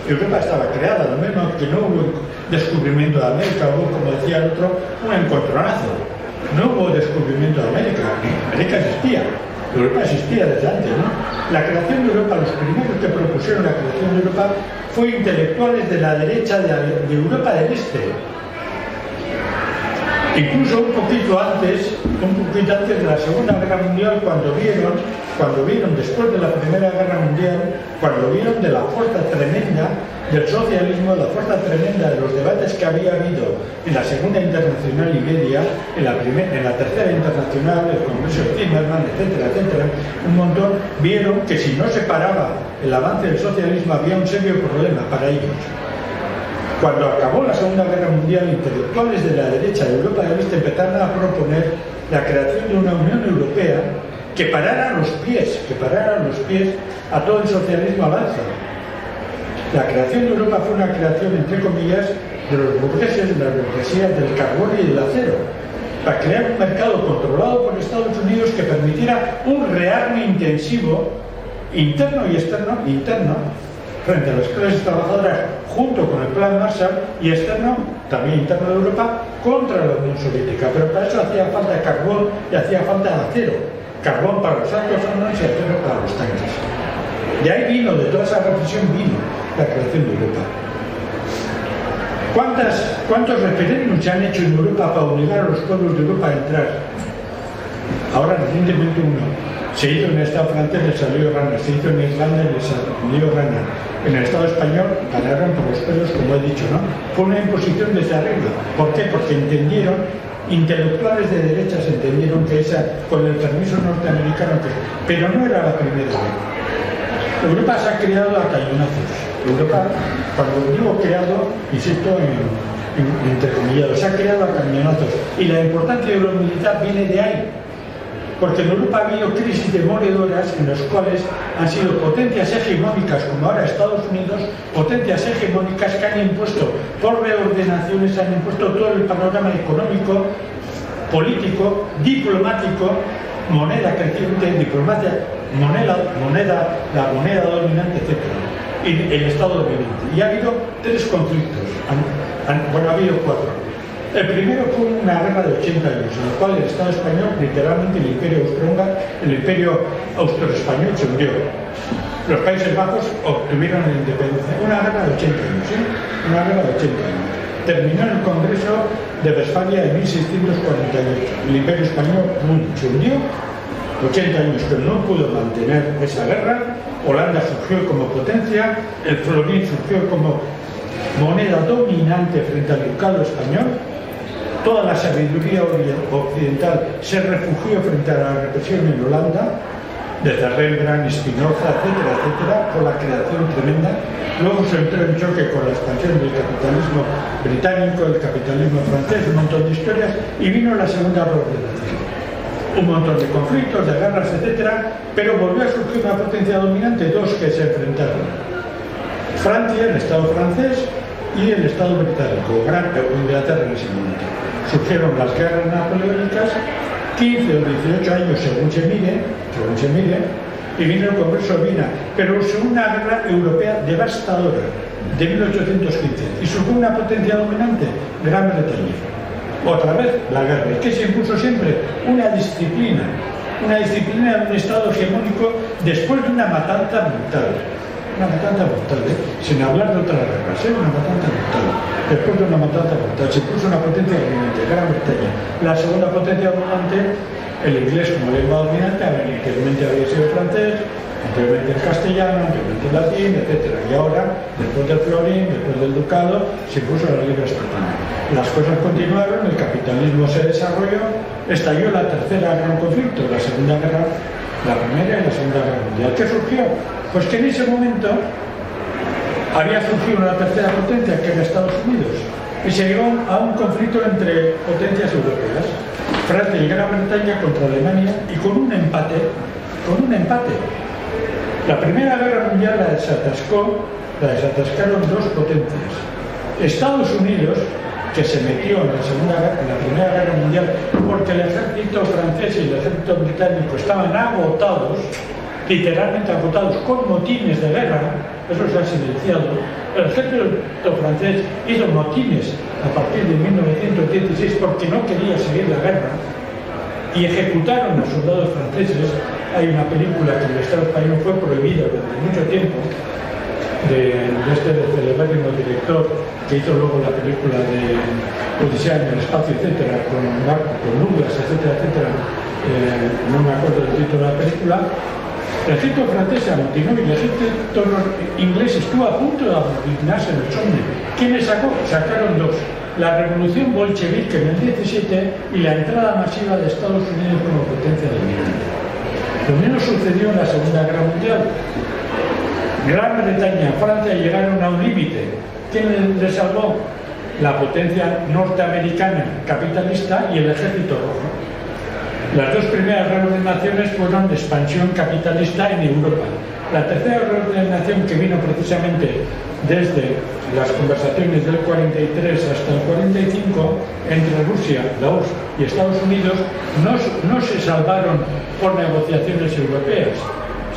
Europa estaba creada, lo mismo que no hubo descubrimiento de América, hubo, como decía el otro, un encontronazo. No hubo descubrimiento de América. América existía. Europa existía desde antes, ¿no? La creación de Europa, los primeros que propusieron la creación de Europa fue intelectuales de la derecha de Europa del Este. Incluso un poquito antes de la Segunda Guerra Mundial, cuando vieron después de la Primera Guerra Mundial, cuando vieron de la fuerza tremenda del socialismo, la fuerza tremenda de los debates que había habido en la Segunda Internacional y media, en la Tercera Internacional, el Congreso de Zimmerman, etcétera, etcétera, un montón, vieron que si no se paraba el avance del socialismo había un serio problema para ellos. Cuando acabó la Segunda Guerra Mundial, intelectuales de la derecha de Europa del Este empezaron a proponer la creación de una Unión Europea que parara los pies a todo el socialismo al alza. La creación de Europa fue una creación, entre comillas, de los burgueses, de las burguesías del carbón y del acero, para crear un mercado controlado por Estados Unidos que permitiera un rearme intensivo, interno y externo, frente a las clases trabajadoras, junto con el Plan Marshall, y externo, también interno de Europa, contra la Unión Soviética. Pero para eso hacía falta carbón y hacía falta acero. Carbón para los autos y acero para los tanques. Y ahí vino, de toda esa represión vino la creación de Europa. ¿Cuántos referéndums se han hecho en Europa para obligar a los pueblos de Europa a entrar? Ahora recientemente uno. Se hizo en el Estado francés, le salió rana. Se hizo en Irlanda y le salió rana. En el Estado español ganaron por los pelos, como he dicho, ¿no? Fue una imposición desde arriba. ¿Por qué? Porque entendieron intelectuales de derechas entendieron que esa, con el permiso norteamericano, pero no era la primera vez. Europa se ha creado a cañonazos. Europa, cuando digo creado, insisto entrecomillado, se ha creado a cañonazos. Y la importancia de lo militar viene de ahí. Porque en Europa ha habido crisis demoledoras en las cuales han sido potencias hegemónicas, como ahora Estados Unidos, potencias hegemónicas que han impuesto, por reordenaciones, han impuesto todo el panorama económico, político, diplomático, moneda creciente, diplomacia, la moneda dominante, etc. Y el Estado dominante. Y ha habido 3 conflictos, bueno, ha habido 4. El primero fue una guerra de 80 años, en la cual el Estado español, literalmente el imperio austroespañol se hundió. Los Países Bajos obtuvieron la independencia. Una guerra de 80 años, ¿sí? Una guerra de 80 años. Terminó en el Congreso de Westfalia en 1648. El imperio español se hundió, 80 años que no pudo mantener esa guerra. Holanda surgió como potencia, el florín surgió como moneda dominante frente al ducado español. Toda la sabiduría occidental se refugió frente a la represión en Holanda, desde Rembrandt, Spinoza, etcétera, etcétera, por la creación tremenda. Luego se entró en choque con la expansión del capitalismo británico, el capitalismo francés, un montón de historias, y vino la segunda reordenación. Un montón de conflictos, de guerras, etcétera, pero volvió a surgir una potencia dominante, 2 que se enfrentaron. Francia, el Estado francés, y el Estado británico, Inglaterra en ese momento. Surgieron las guerras napoleónicas, 15 o 18 años según se mire, y vino el Congreso de Viena, pero una guerra europea devastadora de 1815, y surgió una potencia dominante, Gran Bretaña. Otra vez la guerra. ¿Y qué se impuso siempre? Una disciplina de un Estado hegemónico después de una matanza brutal. Una matanza brutal, sin hablar de otras guerras, una matanza brutal. Después de una matanza brutal se puso una potencia dominante, Gran Bretaña. La segunda potencia dominante, el inglés como lengua dominante, anteriormente había sido francés, anteriormente el castellano, anteriormente el latín, etc. Y ahora, después del florín, después del ducado, se puso la lengua española. Las cosas continuaron, el capitalismo se desarrolló, estalló la tercera gran conflicto, la primera y la segunda guerra mundial. ¿Qué surgió? Pues que en ese momento había surgido una tercera potencia, que era Estados Unidos, y se llegó a un conflicto entre potencias europeas, Francia y Gran Bretaña contra Alemania, y con un empate. La Primera Guerra Mundial la desatascaron 2 potencias. Estados Unidos, que se metió en la Primera Guerra Mundial porque el ejército francés y el ejército británico estaban agotados, literalmente agotados, con motines de guerra. Eso se ha silenciado. El ejército francés hizo motines a partir de 1916 porque no quería seguir la guerra y ejecutaron a soldados franceses. Hay una película que en el Estado español fue prohibida durante mucho tiempo de este celebérrimo director que hizo luego la película de Odisea en el espacio, etcétera, con Douglas, etcétera, etcétera. No me acuerdo del título de la película. El ejército francés se amotinó y el ejército inglés estuvo a punto de amotinarse en el Somme. ¿Quiénes sacó? Sacaron 2. La revolución bolchevique en el 17 y la entrada masiva de Estados Unidos como potencia dominante. Lo mismo sucedió en la Segunda Guerra Mundial. Gran Bretaña y Francia llegaron a un límite. ¿Quién les salvó? La potencia norteamericana capitalista y el ejército rojo. Las 2 primeras reordenaciones fueron de expansión capitalista en Europa. La tercera reordenación, que vino precisamente desde las conversaciones del 43 hasta el 45 entre Rusia, la URSS y Estados Unidos, no se salvaron por negociaciones europeas.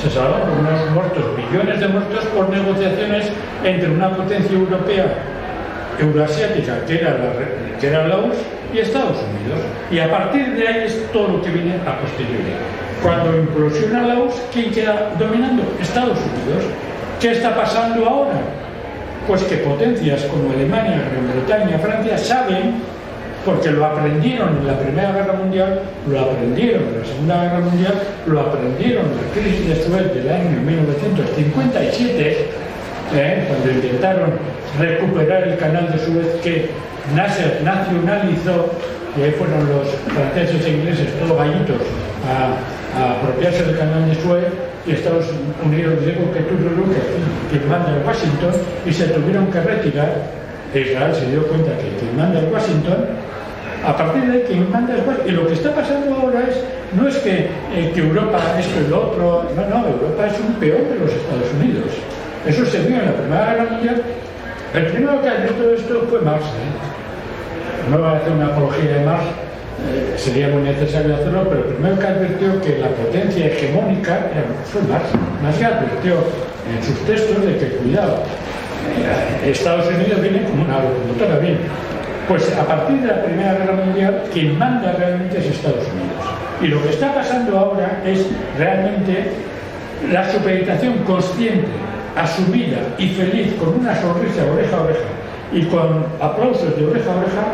Se salvaron por unos muertos, billones de muertos, por negociaciones entre una potencia europea euroasiática, que era la URSS, y Estados Unidos. Y a partir de ahí es todo lo que viene a posteriori. Cuando implosiona la URSS, ¿quién queda dominando? Estados Unidos. ¿Qué está pasando ahora? Pues que potencias como Alemania, Gran Bretaña, Francia saben, porque lo aprendieron en la Primera Guerra Mundial, lo aprendieron en la Segunda Guerra Mundial, lo aprendieron en la crisis de Suez del año 1957, cuando intentaron recuperar el canal de Suez, que Nasser nacionalizó y ahí fueron los franceses e ingleses, todos gallitos, a apropiarse del canal de Suez, y Estados Unidos dijo que quien manda en Washington, y se tuvieron que retirar. Israel se dio cuenta que quien manda en Washington, a partir de ahí quien manda es Washington. Y lo que está pasando ahora no es que Europa esto y lo otro, no, Europa es un peón de los Estados Unidos. Eso se vio en la Primera Guerra Mundial. El primero que advirtió todo esto fue Marx. No voy a hacer una apología de Marx, sería muy necesario hacerlo, pero el primero que advirtió que la potencia hegemónica fue Marx. Marx ya advirtió en sus textos de que, cuidado, Estados Unidos viene como una locomotora, bien. Pues a partir de la Primera Guerra Mundial, quien manda realmente es Estados Unidos. Y lo que está pasando ahora es realmente la supeditación consciente, asumida y feliz, con una sonrisa oreja a oreja y con aplausos de oreja a oreja,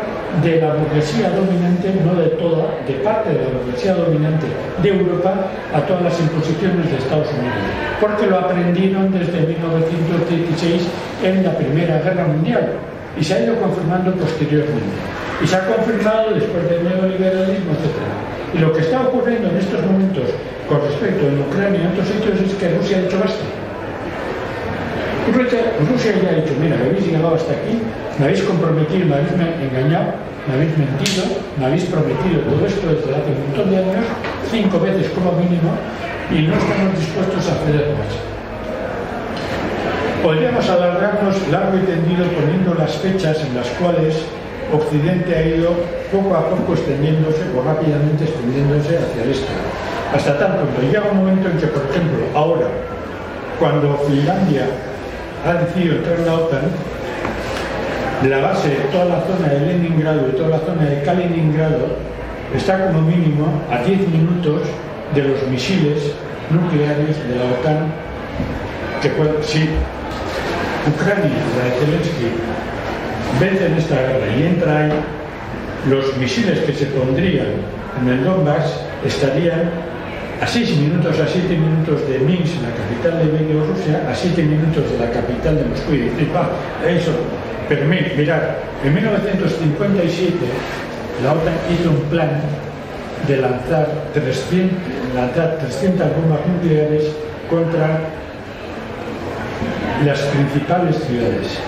de la burguesía dominante, no de toda, de parte de la burguesía dominante de Europa, a todas las imposiciones de Estados Unidos, porque lo aprendieron desde 1916 en la Primera Guerra Mundial y se ha ido confirmando posteriormente y se ha confirmado después del neoliberalismo, etc. Y lo que está ocurriendo en estos momentos con respecto a Ucrania y en otros sitios es que Rusia ha dicho basta. Rusia ya ha dicho, mira, me habéis llegado hasta aquí, me habéis comprometido, me habéis engañado, me habéis mentido, me habéis prometido todo esto desde hace un montón de años, 5 veces como mínimo, y no estamos dispuestos a ceder más. Podríamos alargarnos largo y tendido poniendo las fechas en las cuales Occidente ha ido poco a poco extendiéndose o rápidamente extendiéndose hacia el este. Hasta tanto que llega un momento en que, por ejemplo, ahora, cuando Finlandia ha decidido entrar en la OTAN, la base de toda la zona de Leningrado y toda la zona de Kaliningrado está como mínimo a 10 minutos de los misiles nucleares de la OTAN, que si Ucrania, la de Zelensky, vence en esta guerra y entra ahí, los misiles que se pondrían en el Donbass estarían a 6 minutos, a 7 minutos de Minsk, la capital de Bielorrusia, a 7 minutos de la capital de Moscú. Y decir, eso. Pero mirad, en 1957 la OTAN hizo un plan de lanzar 300 bombas nucleares contra las principales ciudades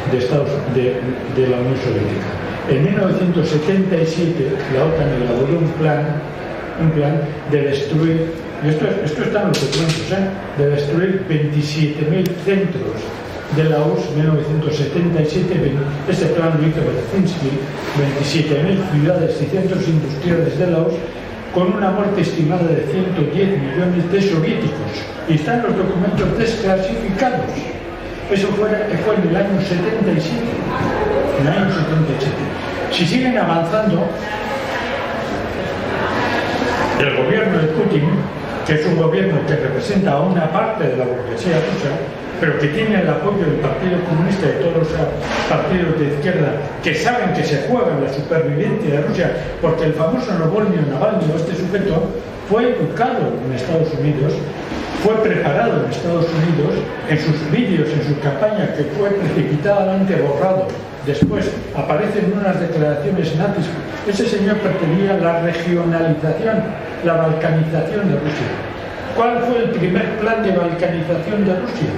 de la Unión Soviética. En 1977 la OTAN elaboró un plan de destruir, y esto está en los documentos, de destruir 27.000 centros de la URSS. 1977, ese plan lo hizo Berezhinsky, 27.000 ciudades y centros industriales de la URSS, con una muerte estimada de 110 millones de soviéticos, y están los documentos desclasificados. Eso fue en el año 77. En el año 77. Si siguen avanzando, el gobierno de Putin, que es un gobierno que representa a una parte de la burguesía rusa, pero que tiene el apoyo del Partido Comunista y de todos los partidos de izquierda que saben que se juegan la supervivencia de Rusia, porque el famoso Navalny, este sujeto, fue educado en Estados Unidos, fue preparado en Estados Unidos, en sus vídeos, en su campaña, que fue precipitadamente borrado. Después aparecen unas declaraciones nazis. Ese señor pretendía la regionalización, la balcanización de Rusia. ¿Cuál fue el primer plan de balcanización de Rusia?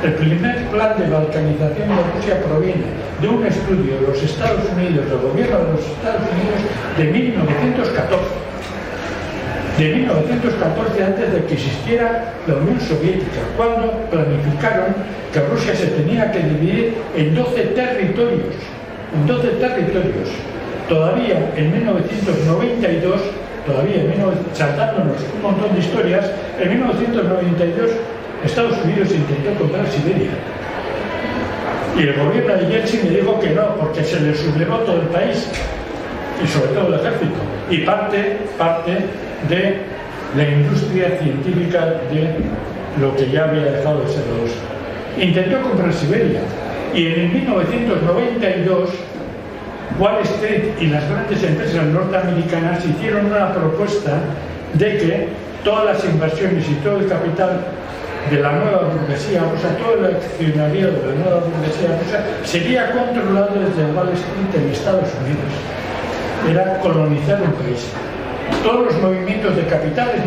El primer plan de balcanización de Rusia proviene de un estudio de los Estados Unidos, del gobierno de los Estados Unidos, de 1914. De 1914, antes de que existiera la Unión Soviética, cuando planificaron que Rusia se tenía que dividir en 12 territorios. En 12 territorios. Todavía en 1992, saltándonos un montón de historias, en 1992 Estados Unidos intentó comprar Siberia. Y el gobierno de Yeltsin le dijo que no, porque se le sublevó todo el país, y sobre todo el ejército, y parte de la industria científica de lo que ya había dejado de ser la URSS. Intentó comprar Siberia, y en 1992 Wall Street y las grandes empresas norteamericanas hicieron una propuesta de que todas las inversiones y todo el capital de la nueva burguesía rusa, todo el accionariado de la nueva burguesía rusa, sería controlado desde Wall Street en Estados Unidos. era colonizar un país. Todos los movimientos de capitales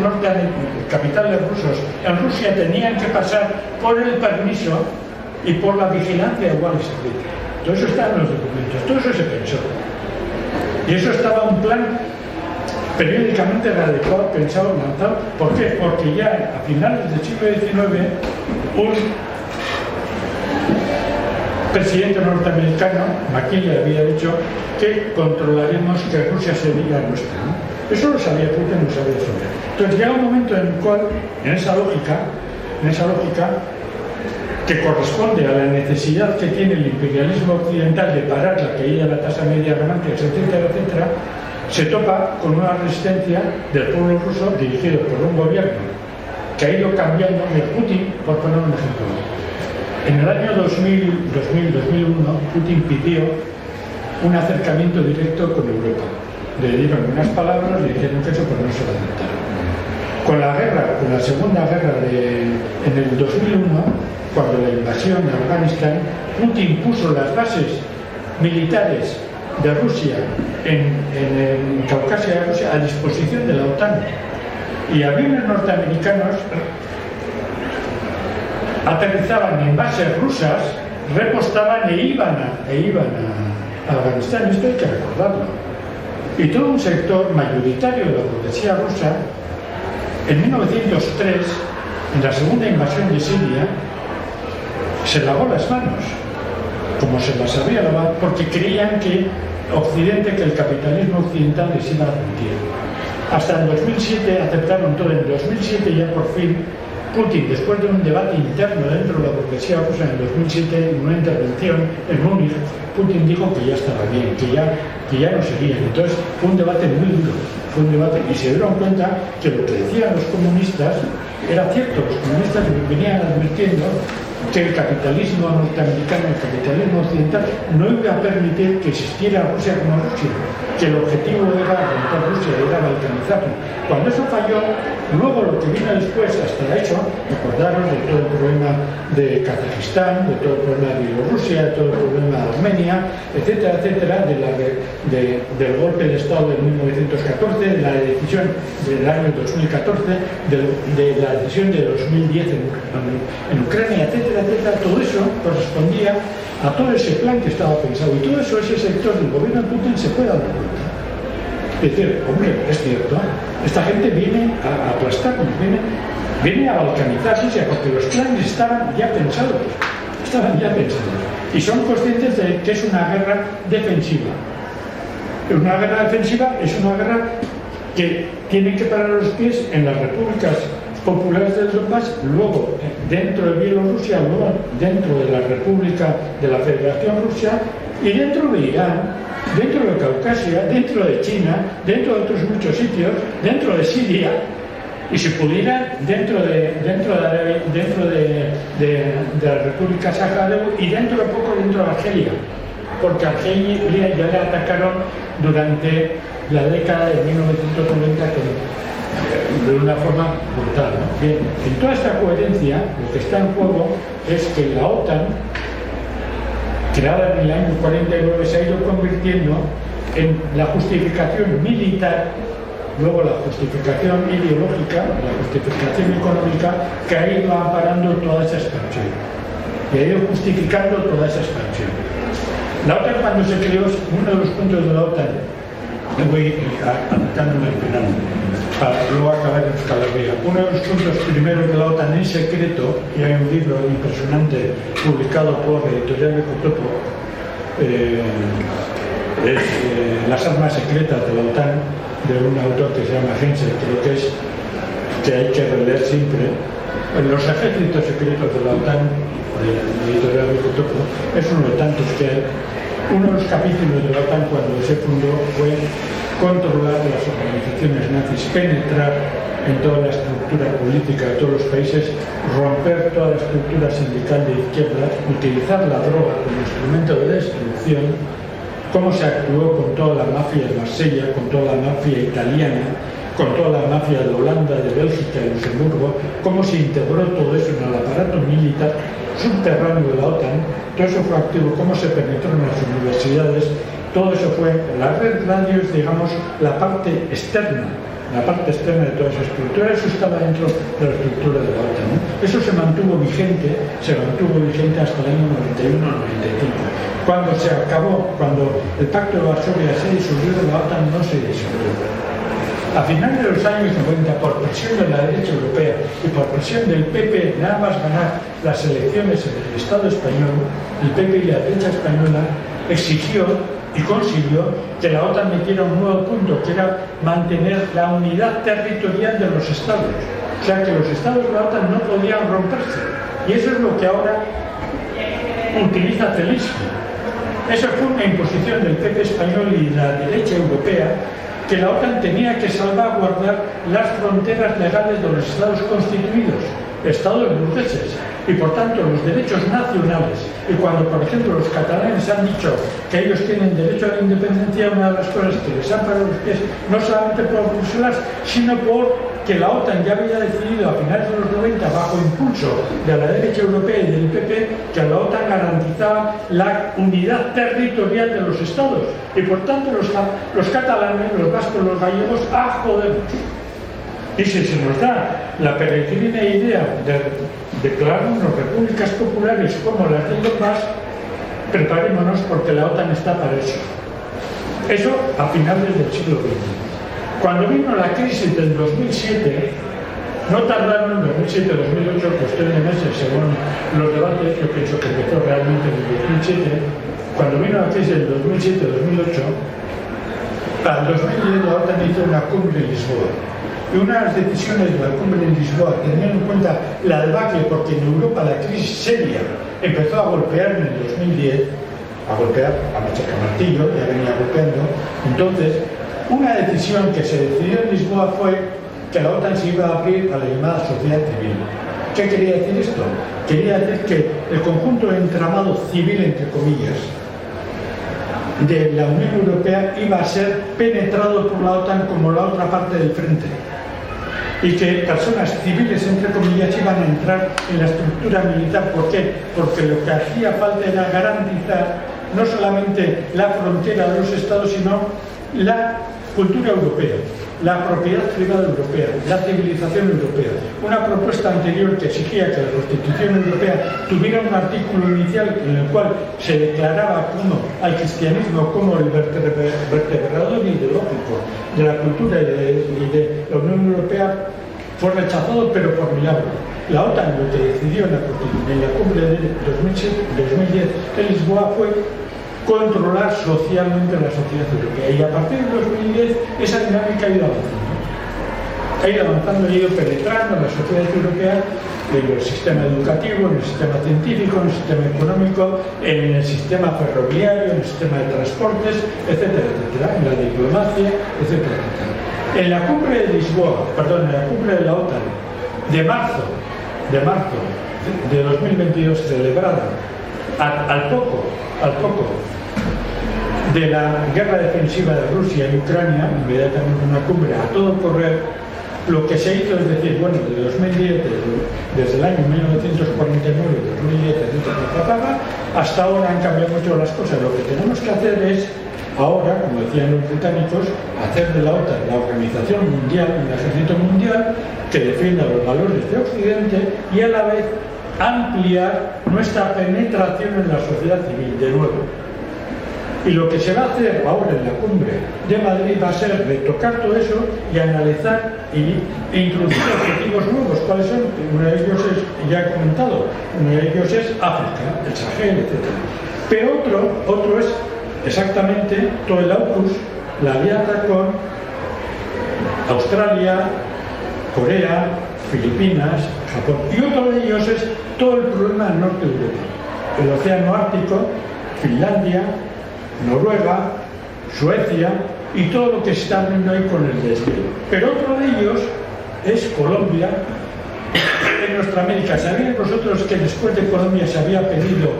rusos en Rusia tenían que pasar por el permiso y por la vigilancia de Wall Street. Todo eso está en los documentos, todo eso se pensó. Y eso estaba un plan periódicamente radicado, pensado, lanzado. ¿Por qué? Porque ya a finales del siglo XIX un presidente norteamericano, McKinley, había dicho que controlaremos que Rusia sería nuestra, ¿no? Eso lo sabía Putin, lo sabía eso. Entonces llega un momento en el cual, en esa lógica que corresponde a la necesidad que tiene el imperialismo occidental de parar la caída de la tasa media de ganancias, etcétera, etcétera, se topa con una resistencia del pueblo ruso dirigido por un gobierno que ha ido cambiando. Putin, por poner un ejemplo, en el año 2000-2001 Putin pidió un acercamiento directo con Europa. Le dieron unas palabras, le dijeron que eso pues no se va a aceptar. Con la segunda guerra en el 2001, cuando la invasión de Afganistán, Putin puso las bases militares de Rusia en Caucasia de Rusia a disposición de la OTAN. Y aviones norteamericanos aterrizaban en bases rusas, repostaban e iban a Afganistán. Esto hay que recordarlo. Y todo un sector mayoritario de la burguesía rusa, en 1903, en la segunda invasión de Siria, se lavó las manos, como se las había lavado, porque creían que Occidente, que el capitalismo occidental les iba a rendir. Hasta el 2007 aceptaron todo. En 2007 ya por fin Putin, después de un debate interno dentro de la burguesía rusa en 2007, en una intervención en Múnich, Putin dijo que ya estaba bien, que ya no seguían. Entonces fue un debate muy duro, y se dieron cuenta que lo que decían los comunistas era cierto. Los comunistas venían advirtiendo que el capitalismo norteamericano, el capitalismo occidental, no iba a permitir que existiera Rusia como Rusia, que el objetivo era romper Rusia, era balcanizarla. Cuando eso falló, luego lo que vino después, hasta eso, recordaros de todo el problema de Kazajistán, de todo el problema de Bielorrusia, de todo el problema de Armenia, etcétera, etcétera, del golpe de Estado de 1914, de la decisión del año 2014, de la decisión de 2010 en Ucrania, etcétera, etcétera. Todo eso correspondía a todo ese plan que estaba pensado, y todo eso, ese sector del gobierno de Putin se puede dar cuenta. Es decir, hombre, es cierto, esta gente viene a aplastarnos, viene a balcanizar Rusia, porque los planes estaban ya pensados, y son conscientes de que es una guerra defensiva. Una guerra defensiva es una guerra que tiene que parar los pies en las repúblicas populares del Donbass, luego dentro de Bielorrusia, luego dentro de la República de la Federación Rusa, y dentro de Irán, dentro de Caucasia, dentro de China, dentro de otros muchos sitios, dentro de Siria, y si pudiera dentro de la República Saharaui, y dentro de poco dentro de Argelia, porque Argelia ya le atacaron durante la década de 1990 de una forma brutal, ¿no? Bien, en toda esta coherencia, lo que está en juego es que la OTAN, creada en el año 49, se ha ido convirtiendo en la justificación militar, luego la justificación ideológica, la justificación económica, que ha ido amparando toda esa expansión, y ha ido justificando toda esa expansión. La OTAN, cuando se creó, uno de los puntos de la OTAN, me voy adaptándome al final, para luego acabar en Escalabria. Uno de los puntos primeros de la OTAN en secreto, y hay un libro impresionante publicado por Editorial Ecotopo, es Las armas secretas de la OTAN, de un autor que se llama Hensel, creo que hay que releer siempre. Los ejércitos secretos de la OTAN, de Editorial Ecotopo, es uno de tantos que hay. Uno de los capítulos de la OTAN cuando se fundó fue controlar las organizaciones nazis, penetrar en toda la estructura política de todos los países, romper toda la estructura sindical de izquierda, utilizar la droga como instrumento de destrucción, cómo se actuó con toda la mafia de Marsella, con toda la mafia italiana, con toda la mafia de Holanda, de Bélgica y Luxemburgo, cómo se integró todo eso en el aparato militar subterráneo de la OTAN. Todo eso fue activo, cómo se penetró en las universidades, Todo eso fue, la red radio es, digamos, la parte externa de toda esa estructura. Eso estaba dentro de la estructura de la OTAN, ¿no? Eso se mantuvo vigente hasta el año 91-95. Cuando se acabó, cuando el Pacto de Varsovia se disolvió, la OTAN no se disolvió. A finales de los años 90, por presión de la derecha europea y por presión del PP, nada más ganar las elecciones en el Estado español, el PP y la derecha española exigió y consiguió que la OTAN metiera un nuevo punto, que era mantener la unidad territorial de los estados. O sea, que los estados de la OTAN no podían romperse. Y eso es lo que ahora utiliza Zelensky. Esa fue una imposición del PP español y de la derecha europea, que la OTAN tenía que salvaguardar las fronteras legales de los estados constituidos, estados burgueses, y por tanto los derechos nacionales. Y cuando, por ejemplo, los catalanes han dicho que ellos tienen derecho a la independencia, una de las cosas que les han parado los pies, no solamente por Bruselas, sino porque la OTAN ya había decidido a finales de los 90, bajo impulso de la derecha europea y del PP, que la OTAN garantizaba la unidad territorial de los estados. Y por tanto los catalanes, los vascos, los gallegos, ¡jodemos! Y si se nos da la peregrina idea de declararnos repúblicas populares como las de los más, preparémonos porque la OTAN está para eso. Eso a finales del siglo XX. Cuando vino la crisis del 2007, no tardaron, 2007-2008, cuestión de meses según los debates, yo pienso que empezó realmente en el 2007, cuando vino la crisis del 2007-2008, para el 2010 la OTAN hizo una cumbre en Lisboa. Y una de las decisiones de la cumbre en Lisboa, teniendo en cuenta la debacle, porque en Europa la crisis seria empezó a golpear en el 2010, a machacamartillo, ya venía golpeando. Entonces, una decisión que se decidió en Lisboa fue que la OTAN se iba a abrir a la llamada sociedad civil. ¿Qué quería decir esto? Quería decir que el conjunto de entramado civil, entre comillas, de la Unión Europea iba a ser penetrado por la OTAN como la otra parte del frente. Y que personas civiles, entre comillas, iban a entrar en la estructura militar. ¿Por qué? Porque lo que hacía falta era garantizar no solamente la frontera de los estados, sino la cultura europea, la propiedad privada europea, la civilización europea. Una propuesta anterior que exigía que la Constitución Europea tuviera un artículo inicial en el cual se declaraba al cristianismo como el vertebrador ideológico de la cultura y de la Unión Europea, fue rechazado, pero por milagro. La OTAN lo que decidió en la cumbre de 2010 en Lisboa fue controlar socialmente la sociedad europea. Y a partir de 2010 esa dinámica ha ido avanzando, ha ido penetrando en la sociedad europea, en el sistema educativo, en el sistema científico, en el sistema económico, en el sistema ferroviario, en el sistema de transportes, etcétera, etcétera, en la diplomacia, etcétera, etcétera. En la cumbre de en la cumbre de la OTAN de marzo de 2022, celebrada al poco de la guerra defensiva de Rusia y Ucrania, inmediatamente una cumbre a todo correr, lo que se hizo es decir, bueno, de 2010, desde el año 1949, 2010, hasta ahora han cambiado mucho las cosas. Lo que tenemos que hacer es, ahora, como decían los británicos, hacer de la OTAN la organización mundial, un ejército mundial que defienda los valores de Occidente y a la vez ampliar nuestra penetración en la sociedad civil, de nuevo. Y lo que se va a hacer ahora en la cumbre de Madrid va a ser retocar todo eso y analizar e introducir objetivos nuevos. ¿Cuáles son? Uno de ellos es, ya he comentado, uno de ellos es África, el Sahel, etc. Pero otro es exactamente todo el AUKUS, la alianza con Australia, Corea, Filipinas, Japón. Y otro de ellos es todo el problema del norte de Europa, el Océano Ártico, Finlandia, Noruega, Suecia y todo lo que se está viendo ahí con el deshielo. Pero otro de ellos es Colombia, en nuestra América. ¿Sabéis vosotros que después de Colombia se había pedido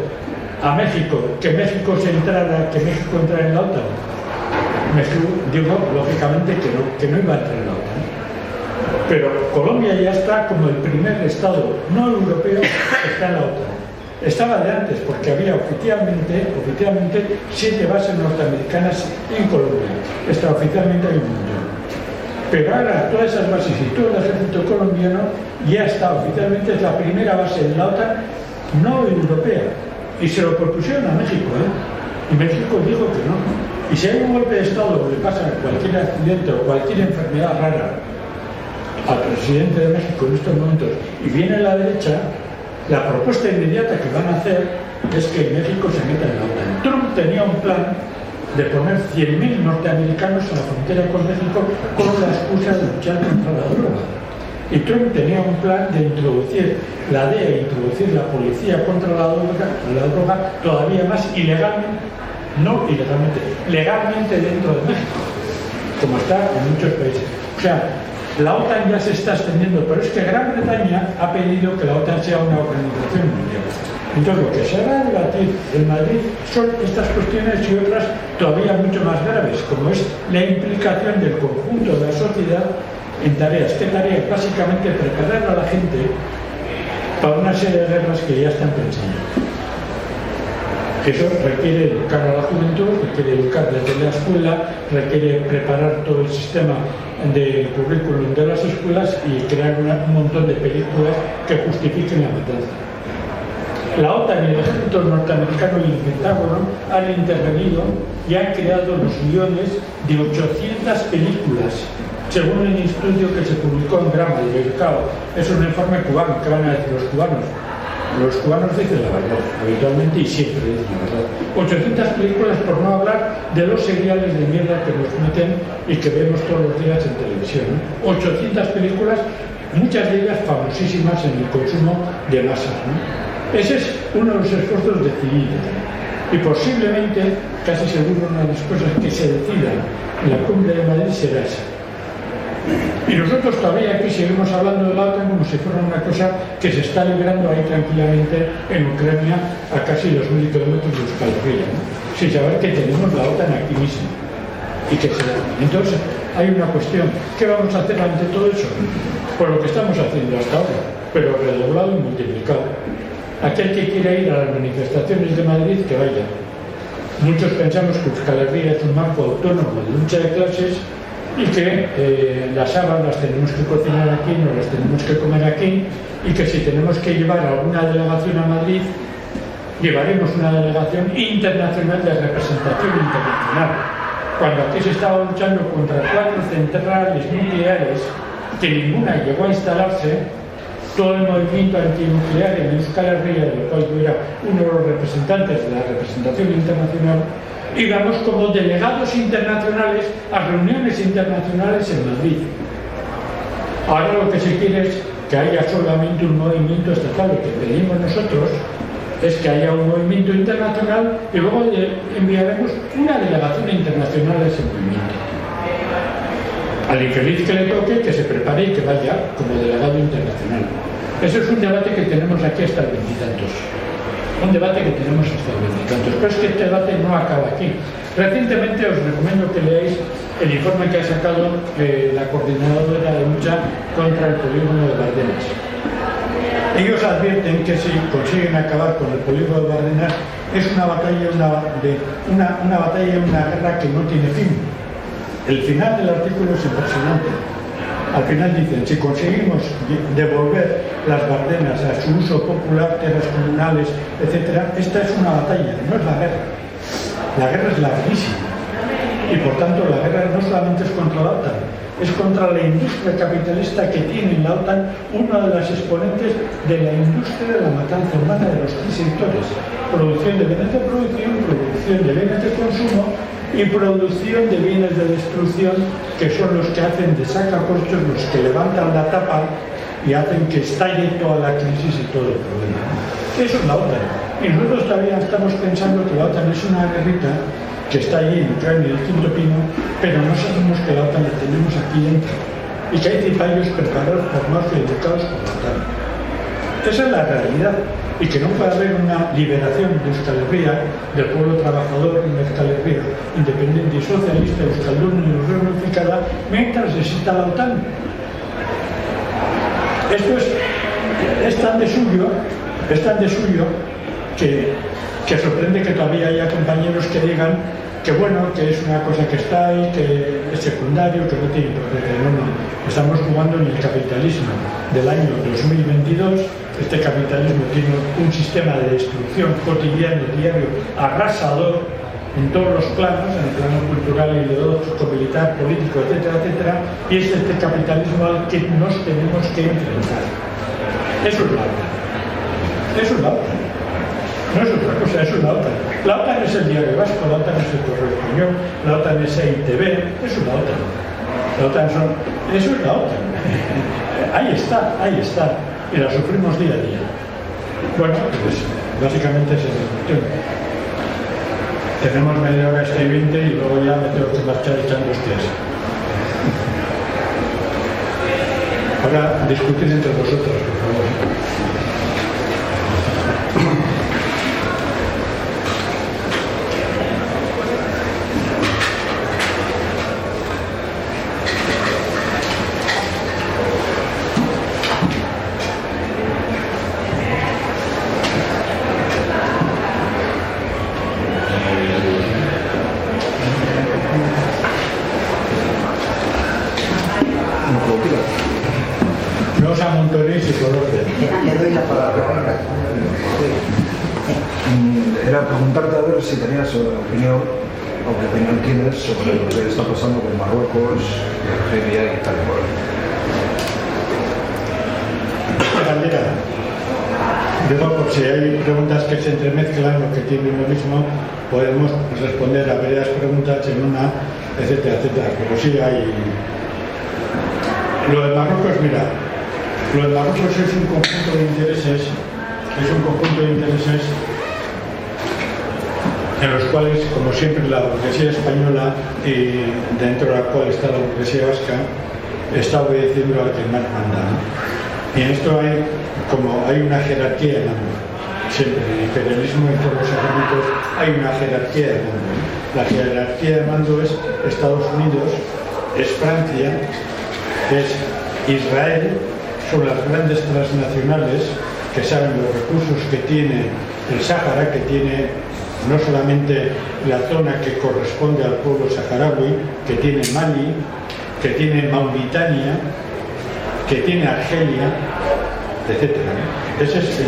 a México que México entrara en la OTAN? México dijo, lógicamente, que no iba a entrar en la OTAN. Pero Colombia ya está como el primer estado no europeo que está en la OTAN. Estaba de antes, porque había oficialmente 7 bases norteamericanas en Colombia. Extraoficialmente hay un montón. Pero ahora todas esas bases y todo el ejército colombiano ya está oficialmente, es la primera base de la OTAN no europea. Y se lo propusieron a México, y México dijo que no. Y si hay un golpe de Estado o le pasa cualquier accidente o cualquier enfermedad rara al presidente de México en estos momentos y viene la derecha, la propuesta inmediata que van a hacer es que México se meta en la OTAN. Trump tenía un plan de poner 100.000 norteamericanos a la frontera con México con la excusa de luchar contra la droga. Y Trump tenía un plan de introducir la DEA, introducir la policía contra la droga todavía más ilegalmente, no ilegalmente, legalmente dentro de México, como está en muchos países. O sea, la OTAN ya se está extendiendo, pero es que Gran Bretaña ha pedido que la OTAN sea una organización mundial. Entonces, lo que se va a debatir en Madrid son estas cuestiones y otras todavía mucho más graves, como es la implicación del conjunto de la sociedad en tareas. ¿Qué tareas? Básicamente preparar a la gente para una serie de guerras que ya están pensando. Eso requiere educar a la juventud, requiere educar desde la escuela, requiere preparar todo el sistema de currículum de las escuelas y crear un montón de películas que justifiquen la matanza. La OTAN y el ejército norteamericano y el Pentágono han intervenido y han creado los guiones de 800 películas, según el estudio que se publicó en Grama y Mercado. Es un informe cubano. ¿Qué van a decir los cubanos? Los cubanos dicen la verdad, habitualmente y siempre dicen la verdad. 800 películas, por no hablar de los seriales de mierda que nos meten y que vemos todos los días en televisión, ¿no? 800 películas, muchas de ellas famosísimas en el consumo de masas, ¿no? Ese es uno de los esfuerzos decididos. Y posiblemente, casi seguro, una de las cosas que se decida en la cumbre de Madrid será esa. Y nosotros todavía aquí seguimos hablando de la OTAN como si fuera una cosa que se está librando ahí tranquilamente en Ucrania a casi 2.000 kilómetros de Euskal Herria, ¿no? Sin saber que tenemos la OTAN aquí mismo. Y que entonces hay una cuestión, ¿qué vamos a hacer ante todo eso? Pues lo que estamos haciendo hasta ahora, pero redoblado y multiplicado. Aquel que quiera ir a las manifestaciones de Madrid, que vaya. Muchos pensamos que Euskal Herria es un marco autónomo de lucha de clases y que las habas las tenemos que cocinar aquí, no las tenemos que comer aquí, y que si tenemos que llevar alguna delegación a Madrid, llevaremos una delegación internacional de representación internacional. Cuando aquí se estaba luchando contra 4 centrales nucleares, que ninguna llegó a instalarse, todo el movimiento antinuclear en Euskal Herria, del cual yo era uno de los representantes de la representación internacional, íbamos como delegados internacionales a reuniones internacionales en Madrid. Ahora lo que se quiere es que haya solamente un movimiento estatal. Lo que pedimos nosotros es que haya un movimiento internacional y luego enviaremos una delegación internacional a ese movimiento. Al infeliz que le toque, que se prepare y que vaya como delegado internacional. Eso es un debate que tenemos aquí hasta el 20 y tantos. Un debate que tenemos hasta el 20 y tantos. Pero es que este debate no acaba aquí. Recientemente os recomiendo que leáis el informe que ha sacado la coordinadora de lucha contra el polígono de Bardenas. Ellos advierten que si consiguen acabar con el polígono de Bardenas es una batalla, una batalla, una guerra que no tiene fin. El final del artículo es impresionante. Al final dicen, si conseguimos devolver las Bardenas a su uso popular, tierras comunales, etc., esta es una batalla, no es la guerra. La guerra es larguísima. Y por tanto la guerra no solamente es contra la OTAN, es contra la industria capitalista que tiene en la OTAN una de las exponentes de la industria de la matanza humana de los 3 sectores. Producción de bienes de producción de bienes de consumo y producción de bienes de destrucción, que son los que hacen de sacacorchos, los que levantan la tapa y hacen que estalle toda la crisis y todo el problema. Eso es la OTAN. Y nosotros todavía estamos pensando que la OTAN es una guerrita que está allí en Ucrania, en el Quinto Pino, pero no sabemos que la OTAN la tenemos aquí dentro y que hay cipayos preparados, formados y educados por la OTAN. Esa es la realidad. Y que no puede haber una liberación de Euskal Herria, del pueblo trabajador en Euskal Herria, independiente y socialista, euskalduna y reunificada, mientras exista la OTAN. Esto es tan de suyo que sorprende que todavía haya compañeros que digan que bueno, que es una cosa que está ahí, que es secundario, que no tiene importancia. No. Estamos jugando en el capitalismo del año 2022. Este capitalismo tiene un sistema de destrucción cotidiano, diario, arrasador en todos los planos, en el plano cultural, ideológico, militar, político, etcétera, etcétera, y es este capitalismo al que nos tenemos que enfrentar. Eso es la OTAN. Eso es la OTAN. No es otra cosa, eso es la OTAN. La OTAN es el Diario Vasco, la OTAN es el Correo Español, la OTAN es EITB, eso es la OTAN. La OTAN eso es la OTAN. Ahí está, y la sufrimos día a día. Bueno, pues básicamente esa es la cuestión. Tenemos media hora, hasta 20 y luego ya me tengo que marchar echando hostias. Ahora discutid entre vosotros, por favor. No os amontonéis y por orden. Le doy la palabra. Era preguntarte a ver si tenías opinión, o qué opinión tienes sobre lo que está pasando con Marruecos, Argelia y tal y cual. Digo, por si hay preguntas que se entremezclan o que tienen lo mismo, podemos responder a varias preguntas en una, etcétera, etcétera. Pero sí hay. Lo de Marruecos, mira, lo de Marruecos es un conjunto de intereses, en los cuales, como siempre, la burguesía española, y dentro de la cual está la burguesía vasca, está obedeciendo al que más manda, ¿no? Y en esto hay una jerarquía de mando. Siempre en el imperialismo, en todos los ejércitos, hay una jerarquía de mando, ¿no? La jerarquía de mando es Estados Unidos, es Francia, es Israel, son las grandes transnacionales que saben los recursos que tiene el Sáhara, que tiene no solamente la zona que corresponde al pueblo saharaui, que tiene Mali, que tiene Mauritania, que tiene Argelia, etc. Esa es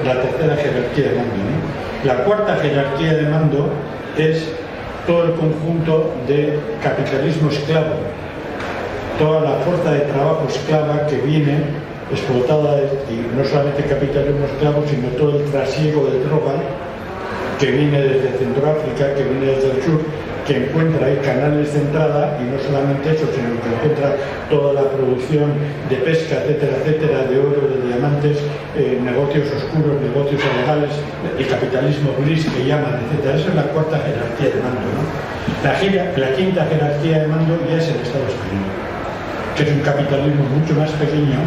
la tercera jerarquía de mando, ¿no? La cuarta jerarquía de mando es todo el conjunto de capitalismo esclavo, toda la fuerza de trabajo esclava que viene explotada, y no solamente capitalismo esclavo, sino todo el trasiego de droga que viene desde Centroáfrica, que viene desde el sur, que encuentra ahí canales de entrada, y no solamente eso, sino que encuentra toda la producción de pesca, etcétera, etcétera, de oro, de diamantes, negocios oscuros, negocios ilegales, el capitalismo gris que llaman, etcétera. Esa es la cuarta jerarquía de mando, ¿no? La quinta jerarquía de mando ya es el Estado español, que es un capitalismo mucho más pequeño,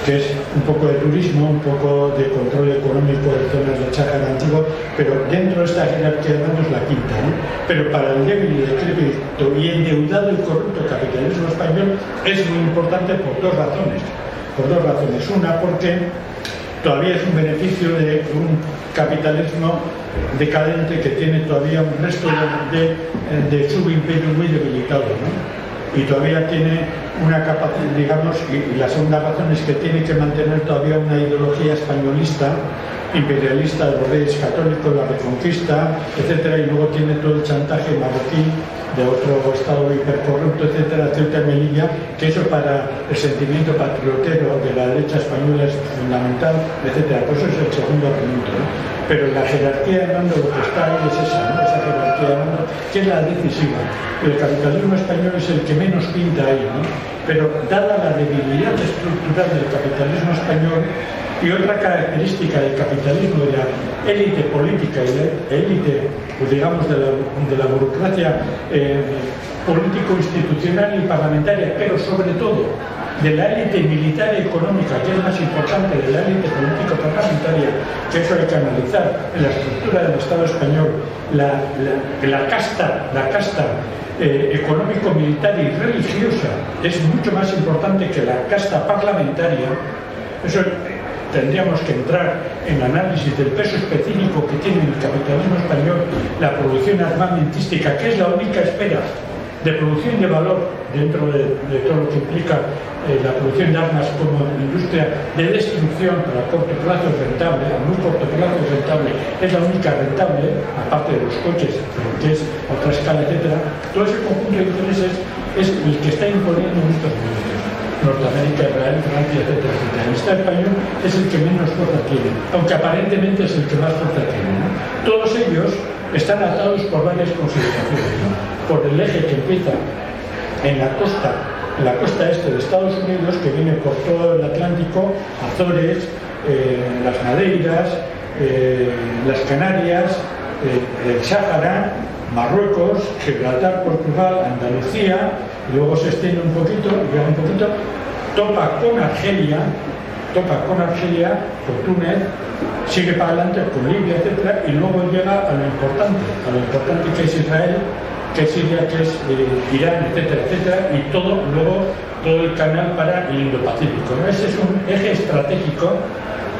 que es un poco de turismo, un poco de control económico de zonas del Sáhara antiguo, pero dentro de esta jerarquía de mando es la quinta, ¿no? Pero para el débil y decrépito y endeudado y corrupto capitalismo español es muy importante por dos razones. Una, porque todavía es un beneficio de un capitalismo decadente que tiene todavía un resto de subimperio muy debilitado, ¿no? Y todavía tiene una capacidad, digamos, y la segunda razón es que tiene que mantener todavía una ideología españolista, imperialista de los reyes católicos, la reconquista, etcétera, y luego tiene todo el chantaje marroquí de otro estado hipercorrupto, etcétera, Ceuta y Melilla, que eso para el sentimiento patriotero de la derecha española es fundamental, etcétera. Pues eso es el segundo argumento, ¿no? Pero la jerarquía de mando, lo que está ahí es esa, ¿no? Esa jerarquía de mando, que es la decisiva. El capitalismo español es el que menos pinta ahí, ¿no? Pero dada la debilidad estructural del capitalismo español y otra característica del capitalismo, de la élite política y la élite, pues digamos, de la burocracia político-institucional y parlamentaria, pero sobre todo de la élite militar y económica, que es más importante, de la élite político-parlamentaria, que eso hay que analizar en la estructura del Estado español, la casta económico-militar y religiosa es mucho más importante que la casta parlamentaria. Eso tendríamos que entrar en análisis del peso específico que tiene el capitalismo español la producción armamentística, que es la única esfera de producción de valor dentro de todo lo que implica la producción de armas como industria de destrucción, pero a corto plazo es rentable, a muy corto plazo es rentable, es la única rentable, aparte de los coches, que es a otra escala, etcétera. Todo ese conjunto de intereses es el que está imponiendo en estos momentos Norteamérica, Israel, Francia, etcétera, etcétera. El Estado español es el que menos fuerza tiene, aunque aparentemente es el que más fuerza tiene, ¿no? Todos ellos están atados por varias consideraciones, ¿no? Por el eje que empieza en la costa este de Estados Unidos, que viene por todo el Atlántico, Azores, las Madeiras, las Canarias, el Sáhara, Marruecos, Gibraltar, Portugal, Andalucía, y luego se extiende un poquito, llega un poquito, topa con Argelia, con Túnez, sigue para adelante con Libia, etcétera, y luego llega a lo importante que es Israel, que es Siria, que es Irán, etcétera, etcétera, y luego todo el canal para el Indo-Pacífico, ¿no? Ese es un eje estratégico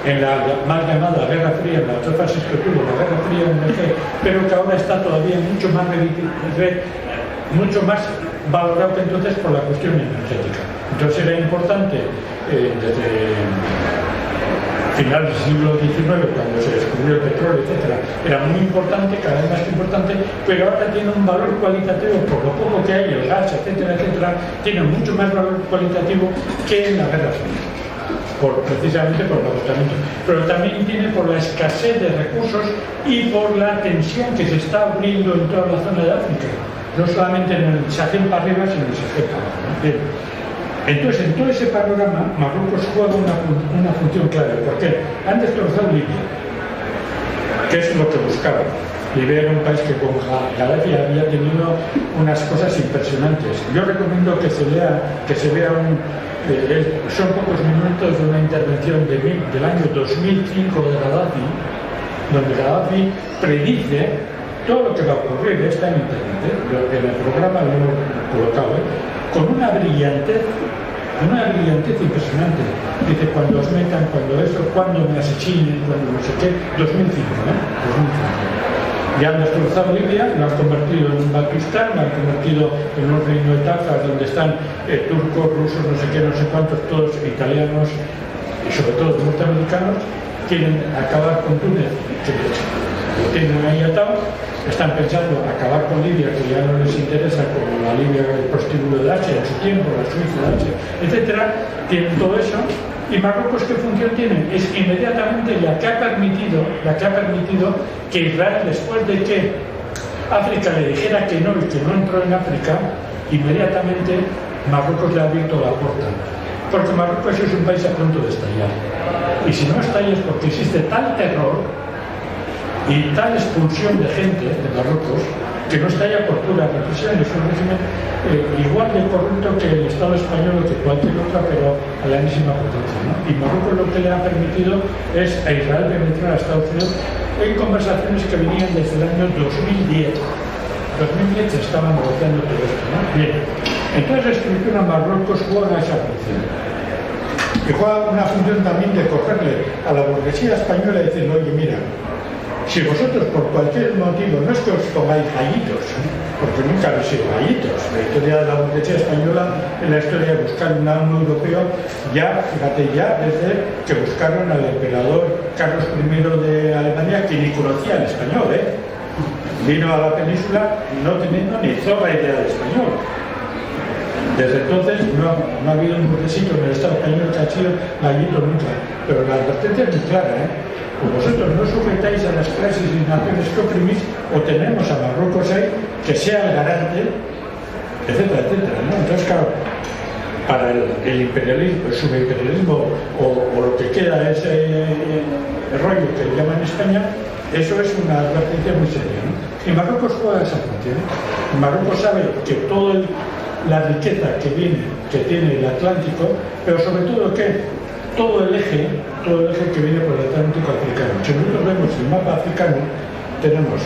en la mal llamada Guerra Fría, en las dos fases que tuvo la Guerra Fría en el eje, pero que ahora está todavía mucho más valorado que entonces por la cuestión energética. Entonces era importante desde finales del siglo XIX, cuando se descubrió el petróleo, etcétera, era muy importante, cada vez más importante, pero ahora tiene un valor cualitativo, por lo poco que hay, el gas, etcétera, etcétera, tiene mucho más valor cualitativo que en la Guerra Fría. Precisamente por el agotamiento, pero también tiene por la escasez de recursos y por la tensión que se está abriendo en toda la zona de África, no solamente en el Sahel para arriba, sino en el Sahel para abajo. Bien. Entonces, en todo ese panorama, Marruecos juega una función clave, porque han destrozado Libia, que es lo que buscaban. Libia era un país que con Gaddafi había tenido unas cosas impresionantes. Yo recomiendo que se vea son pocos minutos de una intervención del año 2005 de Gaddafi, donde Gaddafi predice todo lo que va a ocurrir. Está en internet, en el programa lo hemos colocado, con una brillantez impresionante. Dice, cuando os metan, cuando me asesinen, cuando no sé qué, 2005, 2005. Ya han destrozado Libia, lo han convertido en un Pakistán, lo han convertido en un reino de tazas donde están turcos, rusos, no sé qué, no sé cuántos, todos italianos y sobre todo norteamericanos. Quieren acabar con Túnez, que lo tienen ahí atado. Están pensando acabar con Libia, que ya no les interesa, como la Libia del prostíbulo de Asia en su tiempo, la Suiza de Asia, etcétera. Tienen todo eso. ¿Y Marruecos qué función tiene? Es inmediatamente la que ha permitido que Israel, después de que África le dijera que no y que no entró en África, inmediatamente Marruecos le ha abierto la puerta. Porque Marruecos es un país a punto de estallar. Y si no estalla es porque existe tal terror y tal expulsión de gente de Marruecos que no estalla por pura represión. Es un régimen igual de corrupto que el Estado español o que cualquier otra, pero a la enésima potencia, ¿no? Y Marruecos lo que le ha permitido es a Israel penetrar a Estados Unidos en conversaciones que venían desde el año 2010. 2010 se estaba negociando todo esto, ¿no? Bien, entonces la estructura Marruecos juega esa función. Y juega una función también de cogerle a la burguesía española y decirle, oye, mira, si vosotros por cualquier motivo, no es que os pongáis gallitos, porque nunca habéis sido gallitos. La historia de la burguesía española es la historia de buscar un amo europeo, fíjate, desde que buscaron al emperador Carlos I de Alemania, que ni conocía el español, vino a la península no teniendo ni zorra idea de español. Desde entonces no ha habido un burguesito en el Estado español que ha sido gallito nunca, pero la advertencia es muy clara, Pues vosotros no sujetáis a las clases y naciones que oprimís, o tenemos a Marruecos ahí, que sea el garante, etcétera, etcétera, ¿no? Entonces, claro, para el imperialismo, el subimperialismo, o lo que queda, ese rollo que le llaman España, eso es una advertencia muy seria, ¿no? Y Marruecos juega esa función. Marruecos sabe que toda la riqueza que tiene el Atlántico, pero sobre todo que todo el eje que viene por el Atlántico africano. Si nosotros vemos el mapa africano, tenemos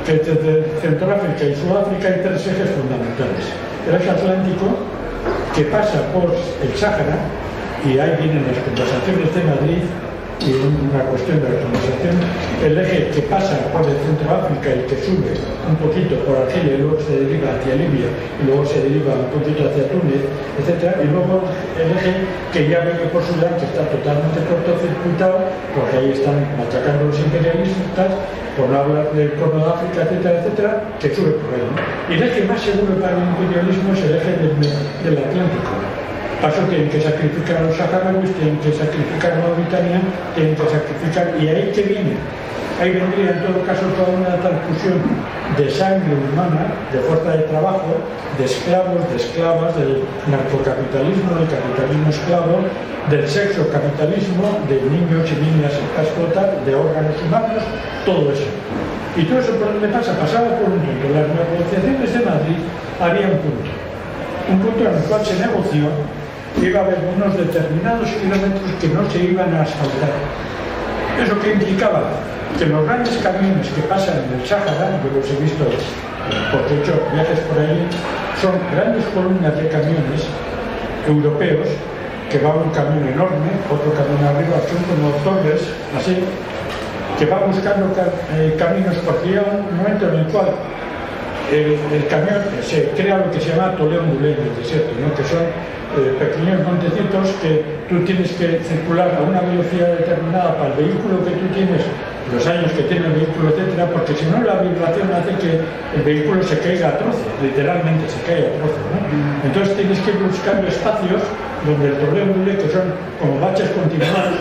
que desde Centroáfrica y Sudáfrica hay tres ejes fundamentales. El eje atlántico, que pasa por el Sáhara, y ahí vienen las conversaciones de Madrid, y una cuestión de organización, el eje que pasa por el centro de África y que sube un poquito por Argelia y luego se deriva hacia Libia y luego se deriva un poquito hacia Túnez, etc. Y luego el eje que ya viene por Sudán, que está totalmente cortocircuitado, porque ahí están machacando los imperialistas, por no hablar del Corno de África, etcétera, etcétera, que sube por ahí, ¿no? Y el eje más seguro para el imperialismo es el eje del Atlántico. Paso tienen que sacrificar a los saharauis, tienen que sacrificar a Mauritania, tienen que sacrificar... ¿Y ahí qué viene? Ahí vendría en todo caso toda una transfusión de sangre humana, de fuerza de trabajo, de esclavos, de esclavas, del narcocapitalismo, del capitalismo esclavo, del sexo capitalismo, de niños y niñas a explotar, de órganos humanos, todo eso. Y todo eso por donde pasa, pasaba por un punto. En las negociaciones de Madrid había un punto en el cual se negoció que iba a haber unos determinados kilómetros que no se iban a asfaltar. ¿Eso qué implicaba? Que los grandes camiones que pasan en el Sáhara, yo los he visto porque he hecho viajes por ahí, son grandes columnas de camiones europeos que va un camión enorme, otro camión arriba, son como torres, así, que va buscando caminos, porque llega un momento en el cual el camión se crea lo que se llama Toledo-Mulé en el desierto, ¿no? Que son pequeños montecitos que tú tienes que circular a una velocidad determinada para el vehículo que tú tienes, los años que tiene el vehículo, etcétera, porque si no la vibración hace que el vehículo se caiga a trozos, literalmente se cae a trozos, ¿no? Entonces tienes que ir buscando espacios donde el Toledo-Mulé, que son como baches continuados,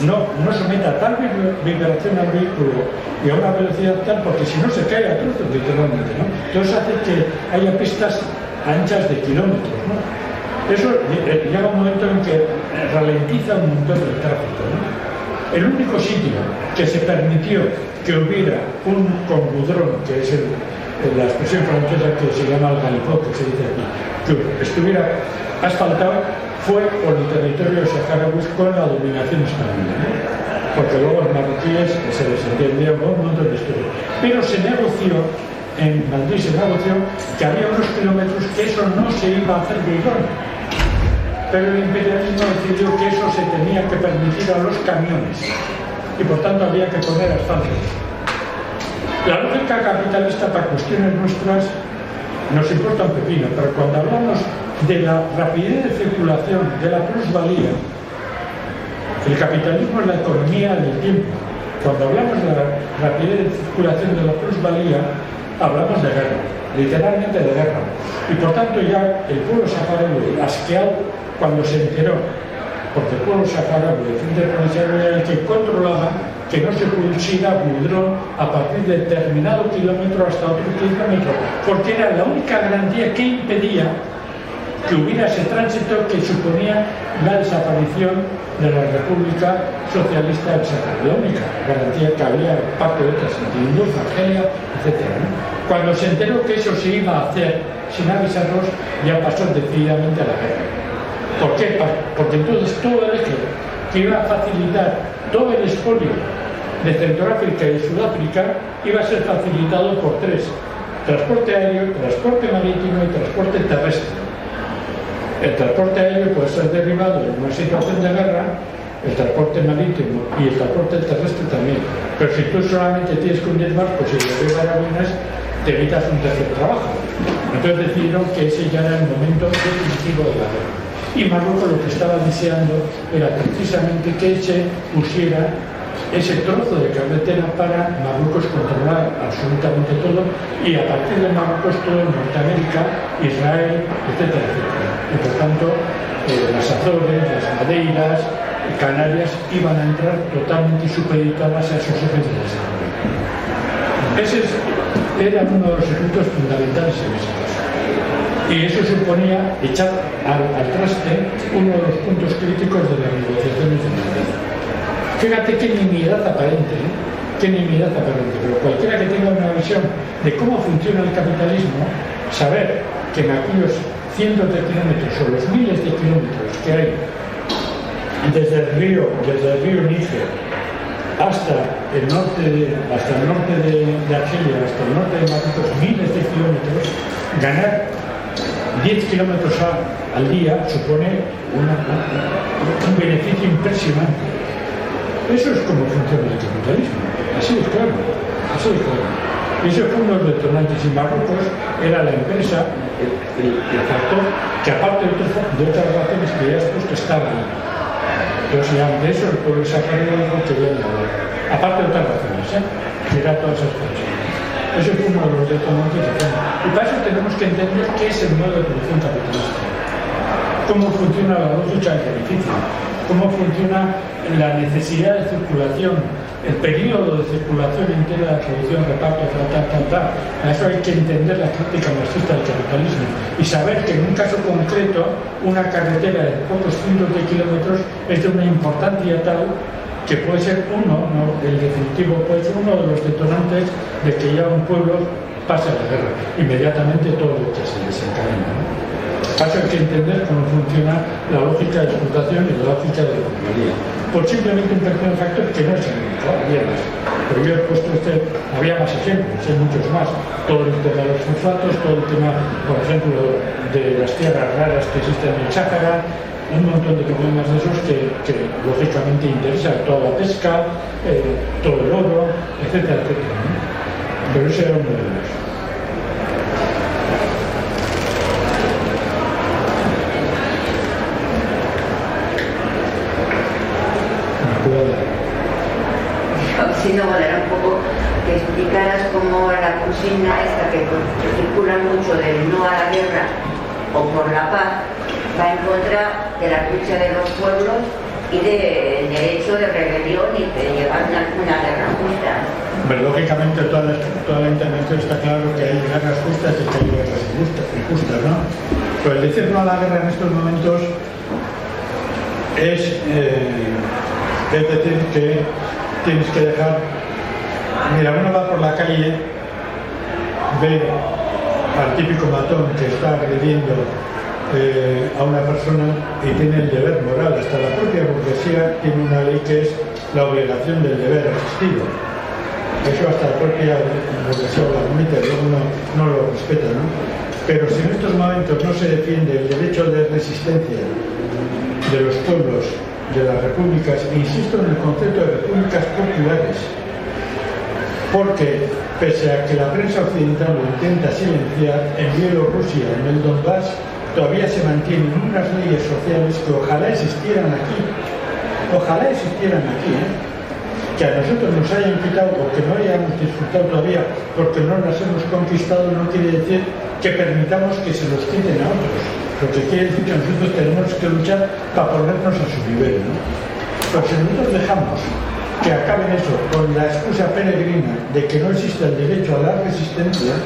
no someta tal vibración al vehículo y a una velocidad tal, porque si no se cae a trozos, literalmente, ¿no? Entonces hace que haya pistas anchas de kilómetros, ¿no? Eso llega un momento en que ralentiza un montón el tráfico, ¿no? El único sitio que se permitió que hubiera un concudrón, que es la expresión francesa que se llama el galipó, que se dice aquí, que estuviera asfaltado, fue por el territorio saharaui con la dominación española, ¿no? Porque luego los marroquíes se les entendieron un montón de historias. Pero se negoció, en Madrid se negoció que había unos kilómetros que eso no se iba a hacer de idón. Pero el imperialismo decidió que eso se tenía que permitir a los camiones y por tanto había que poner asfalto. La lógica capitalista para cuestiones nuestras nos importa un pepino, pero cuando hablamos de la rapidez de circulación, de la plusvalía, el capitalismo es la economía del tiempo. Cuando hablamos de la rapidez de circulación de la plusvalía, hablamos de guerra, literalmente de guerra. Y por tanto ya el pueblo saharaui, asqueado cuando se enteró, porque el pueblo saharaui, el Frente Polisario, era el que controlaba que no se pusiera Budrón a partir de determinado kilómetro hasta otro kilómetro, porque era la única garantía que impedía que hubiera ese tránsito que suponía la desaparición de la República Socialista del Sáhara, la única garantía que había parte de otras, Tinduf, Argelia, etc. Cuando se enteró que eso se iba a hacer sin avisarnos, ya pasó decididamente a la guerra. ¿Por qué? Porque entonces todo el eje que iba a facilitar todo el expolio de Centroáfrica y de Sudáfrica iba a ser facilitado por tres: transporte aéreo, transporte marítimo y transporte terrestre. El transporte aéreo puede ser derivado en una situación de guerra, el transporte marítimo y el transporte terrestre también. Pero si tú solamente tienes que hundir barcos y derribar aviones, te evitas un tercer trabajo. Entonces decidieron que ese ya era el momento definitivo de la guerra. Y Marruecos lo que estaba deseando era precisamente que se pusiera ese trozo de carretera para Marruecos controlar absolutamente todo y a partir de Marruecos todo Norteamérica, Israel, etcétera, etcétera. Y por tanto las Azores, las Madeiras, Canarias iban a entrar totalmente supeditadas a esos ejes de desarrollo. Ese era uno de los efectos fundamentales en ese caso. Y eso suponía echar al traste uno de los puntos críticos de las negociaciones de Madrid. Fíjate qué nimiedad aparente, qué nimiedad aparente, pero cualquiera que tenga una visión de cómo funciona el capitalismo, saber que en aquellos cientos de kilómetros o los miles de kilómetros que hay desde el río Níger hasta el norte de Argelia, hasta el norte de Marruecos, miles de kilómetros, ganar 10 kilómetros al día supone un beneficio impresionante. Eso es como funciona el capitalismo, así es claro, así es claro. Y eso fue uno de los detonantes. Y Marruecos era la empresa, el factor, que aparte de otras razones que ya has puesto, estaba ahí. Entonces, ya de eso el pueblo saharaui no quería hablar. Aparte de otras razones, que era todas esas cosas. Eso fue uno de los detonantes de fondo. Y para eso tenemos que entender qué es el modo de producción capitalista. Cómo funciona la lógica del beneficio, cómo funciona la necesidad de circulación, el periodo de circulación entera de la producción, reparto, tal. A eso hay que entender la crítica marxista del capitalismo y saber que en un caso concreto una carretera de pocos cientos de kilómetros es de una importancia tal que puede ser uno, no el definitivo, puede ser uno de los detonantes de que ya un pueblo pase a la guerra. Inmediatamente todo lo que se desencadena. Pasa hay que entender cómo funciona la lógica de explotación y la lógica de la economía. Por simplemente un pequeño factor que no es el único, había más. Pero yo he puesto había más ejemplos, hay muchos más. Todo el tema de los fosfatos, todo el tema, por ejemplo, de las tierras raras que existen en el Sáhara, un montón de problemas de esos que lógicamente interesan, toda la pesca, todo el oro, etcétera, etcétera, ¿no? Pero ese era uno de ellos. Si no, era un poco que explicaras cómo la consigna esta que circula mucho del no a la guerra o por la paz va en contra de la lucha de los pueblos y del derecho de rebelión y de llevar una guerra justa. Pero lógicamente toda la intervención está claro que hay guerras justas y que hay guerras injustas, ¿no? Pero el decir no a la guerra en estos momentos es decir que tienes que dejar. Mira, uno va por la calle, ve al típico matón que está agrediendo a una persona y tiene el deber moral. Hasta la propia burguesía tiene una ley que es la obligación del deber asistido. Eso hasta la propia burguesía lo admite, luego no lo respeta, ¿no? Pero si en estos momentos no se defiende el derecho de resistencia de los pueblos, de las repúblicas, insisto en el concepto de repúblicas populares, porque pese a que la prensa occidental lo intenta silenciar, en Bielorrusia, en el Donbass, todavía se mantienen unas leyes sociales que ojalá existieran aquí, que a nosotros nos hayan quitado o que no hayamos disfrutado todavía porque no las hemos conquistado, no quiere decir que permitamos que se los quiten a otros. Lo que quiere decir que nosotros tenemos que luchar para ponernos a su nivel, ¿no? Pero si nosotros dejamos que acaben eso con la excusa peregrina de que no existe el derecho a la resistencia,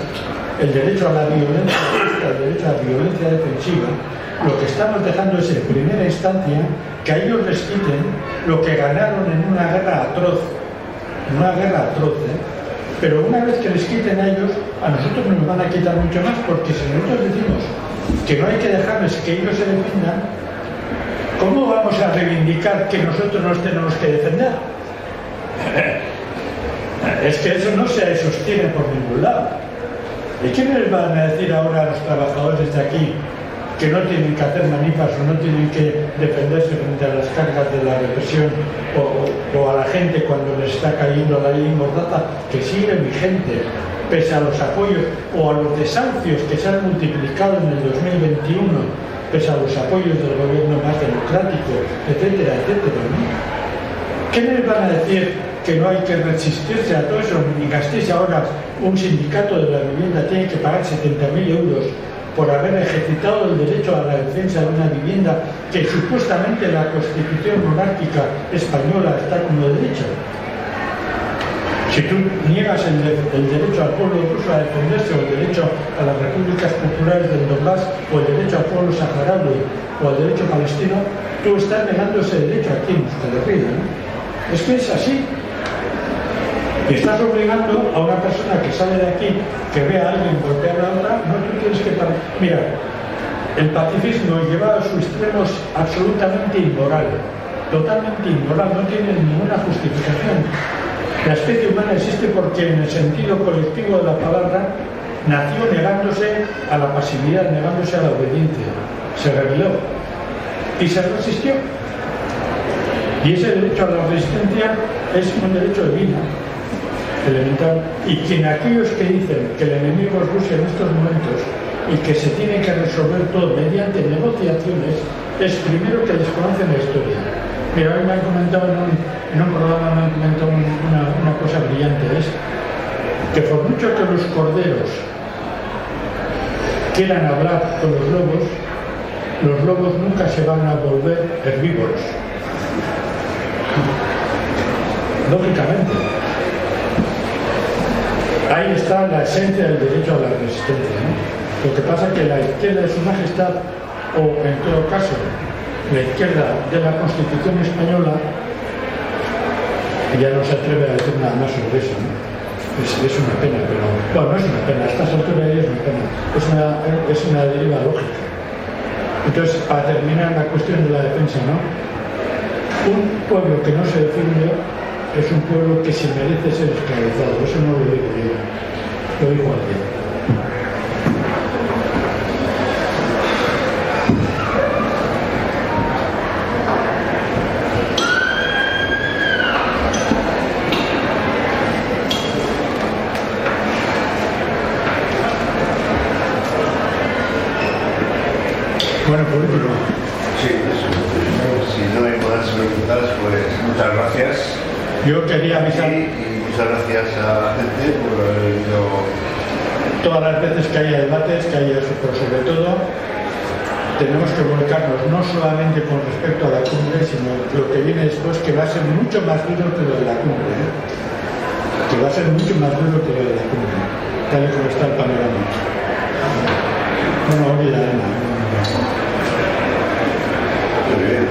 el derecho a la violencia justa, el derecho a la violencia defensiva, lo que estamos dejando es en primera instancia que a ellos les quiten lo que ganaron en una guerra atroz, pero una vez que les quiten a ellos, a nosotros nos van a quitar mucho más, porque si nosotros decimos que no hay que dejarles que ellos se defiendan, ¿cómo vamos a reivindicar que nosotros nos tenemos que defender? Es que eso no se sostiene por ningún lado. ¿Y qué les van a decir ahora a los trabajadores de aquí que no tienen que hacer manifas o no tienen que defenderse frente a las cargas de la represión o a la gente cuando les está cayendo la ley Mordaza, que sigue vigente pese a los apoyos o a los desahucios que se han multiplicado en el 2021, pese a los apoyos del gobierno más democrático, etcétera, etcétera, ¿no? ¿Qué les van a decir? Que no hay que resistirse a todo eso, ni gastéis ahora un sindicato de la vivienda tiene que pagar 70.000 euros por haber ejercitado el derecho a la defensa de una vivienda que supuestamente la Constitución monárquica española está como derecho. Si tú niegas el derecho al pueblo ruso a defenderse, o el derecho a las repúblicas populares del Donbass, o el derecho al pueblo saharaui, o al derecho palestino, tú estás negando ese derecho aquí en Euskal Herria, ¿no? Es que es así. Y estás obligando a una persona que sale de aquí, que ve a alguien golpear a otra, no, tú tienes que parar. Mira, el pacifismo llevado a su extremo es absolutamente inmoral, totalmente inmoral, no tiene ninguna justificación. La especie humana existe porque en el sentido colectivo de la palabra nació negándose a la pasividad, negándose a la obediencia, se rebeló y se resistió. Y ese derecho a la resistencia es un derecho de vida, elemental. Y quien aquellos que dicen que el enemigo es Rusia en estos momentos y que se tiene que resolver todo mediante negociaciones, es primero que desconocen la historia. Mira, hoy me han comentado en un programa, me han comentado una cosa brillante, es que por mucho que los corderos quieran hablar con los lobos nunca se van a volver herbívoros. Lógicamente. Ahí está la esencia del derecho a la resistencia, ¿no? Lo que pasa es que la izquierda de su majestad, o en todo caso, la izquierda de la Constitución española, ya no se atreve a decir nada más sobre eso, ¿no? Es una pena, pero bueno, no es una pena, a estas alturas ya es una pena, es una deriva lógica. Entonces, para terminar la cuestión de la defensa, ¿no? Un pueblo que no se defiende es un pueblo que se merece ser esclavizado, eso no lo digo yo, lo digo aquí. Bueno, por último. Sí, eso. Si no hay más preguntas, pues muchas gracias. Yo quería avisar. Y muchas gracias a la gente por haber venido. Todas las veces que haya debates, que haya eso, pero sobre todo tenemos que volcarnos no solamente con respecto a la cumbre, sino lo que viene después, que va a ser mucho más duro que lo de la cumbre, ¿eh? Que va a ser mucho más duro que lo de la cumbre, tal y como está el panorama. No olvida, Muy bien.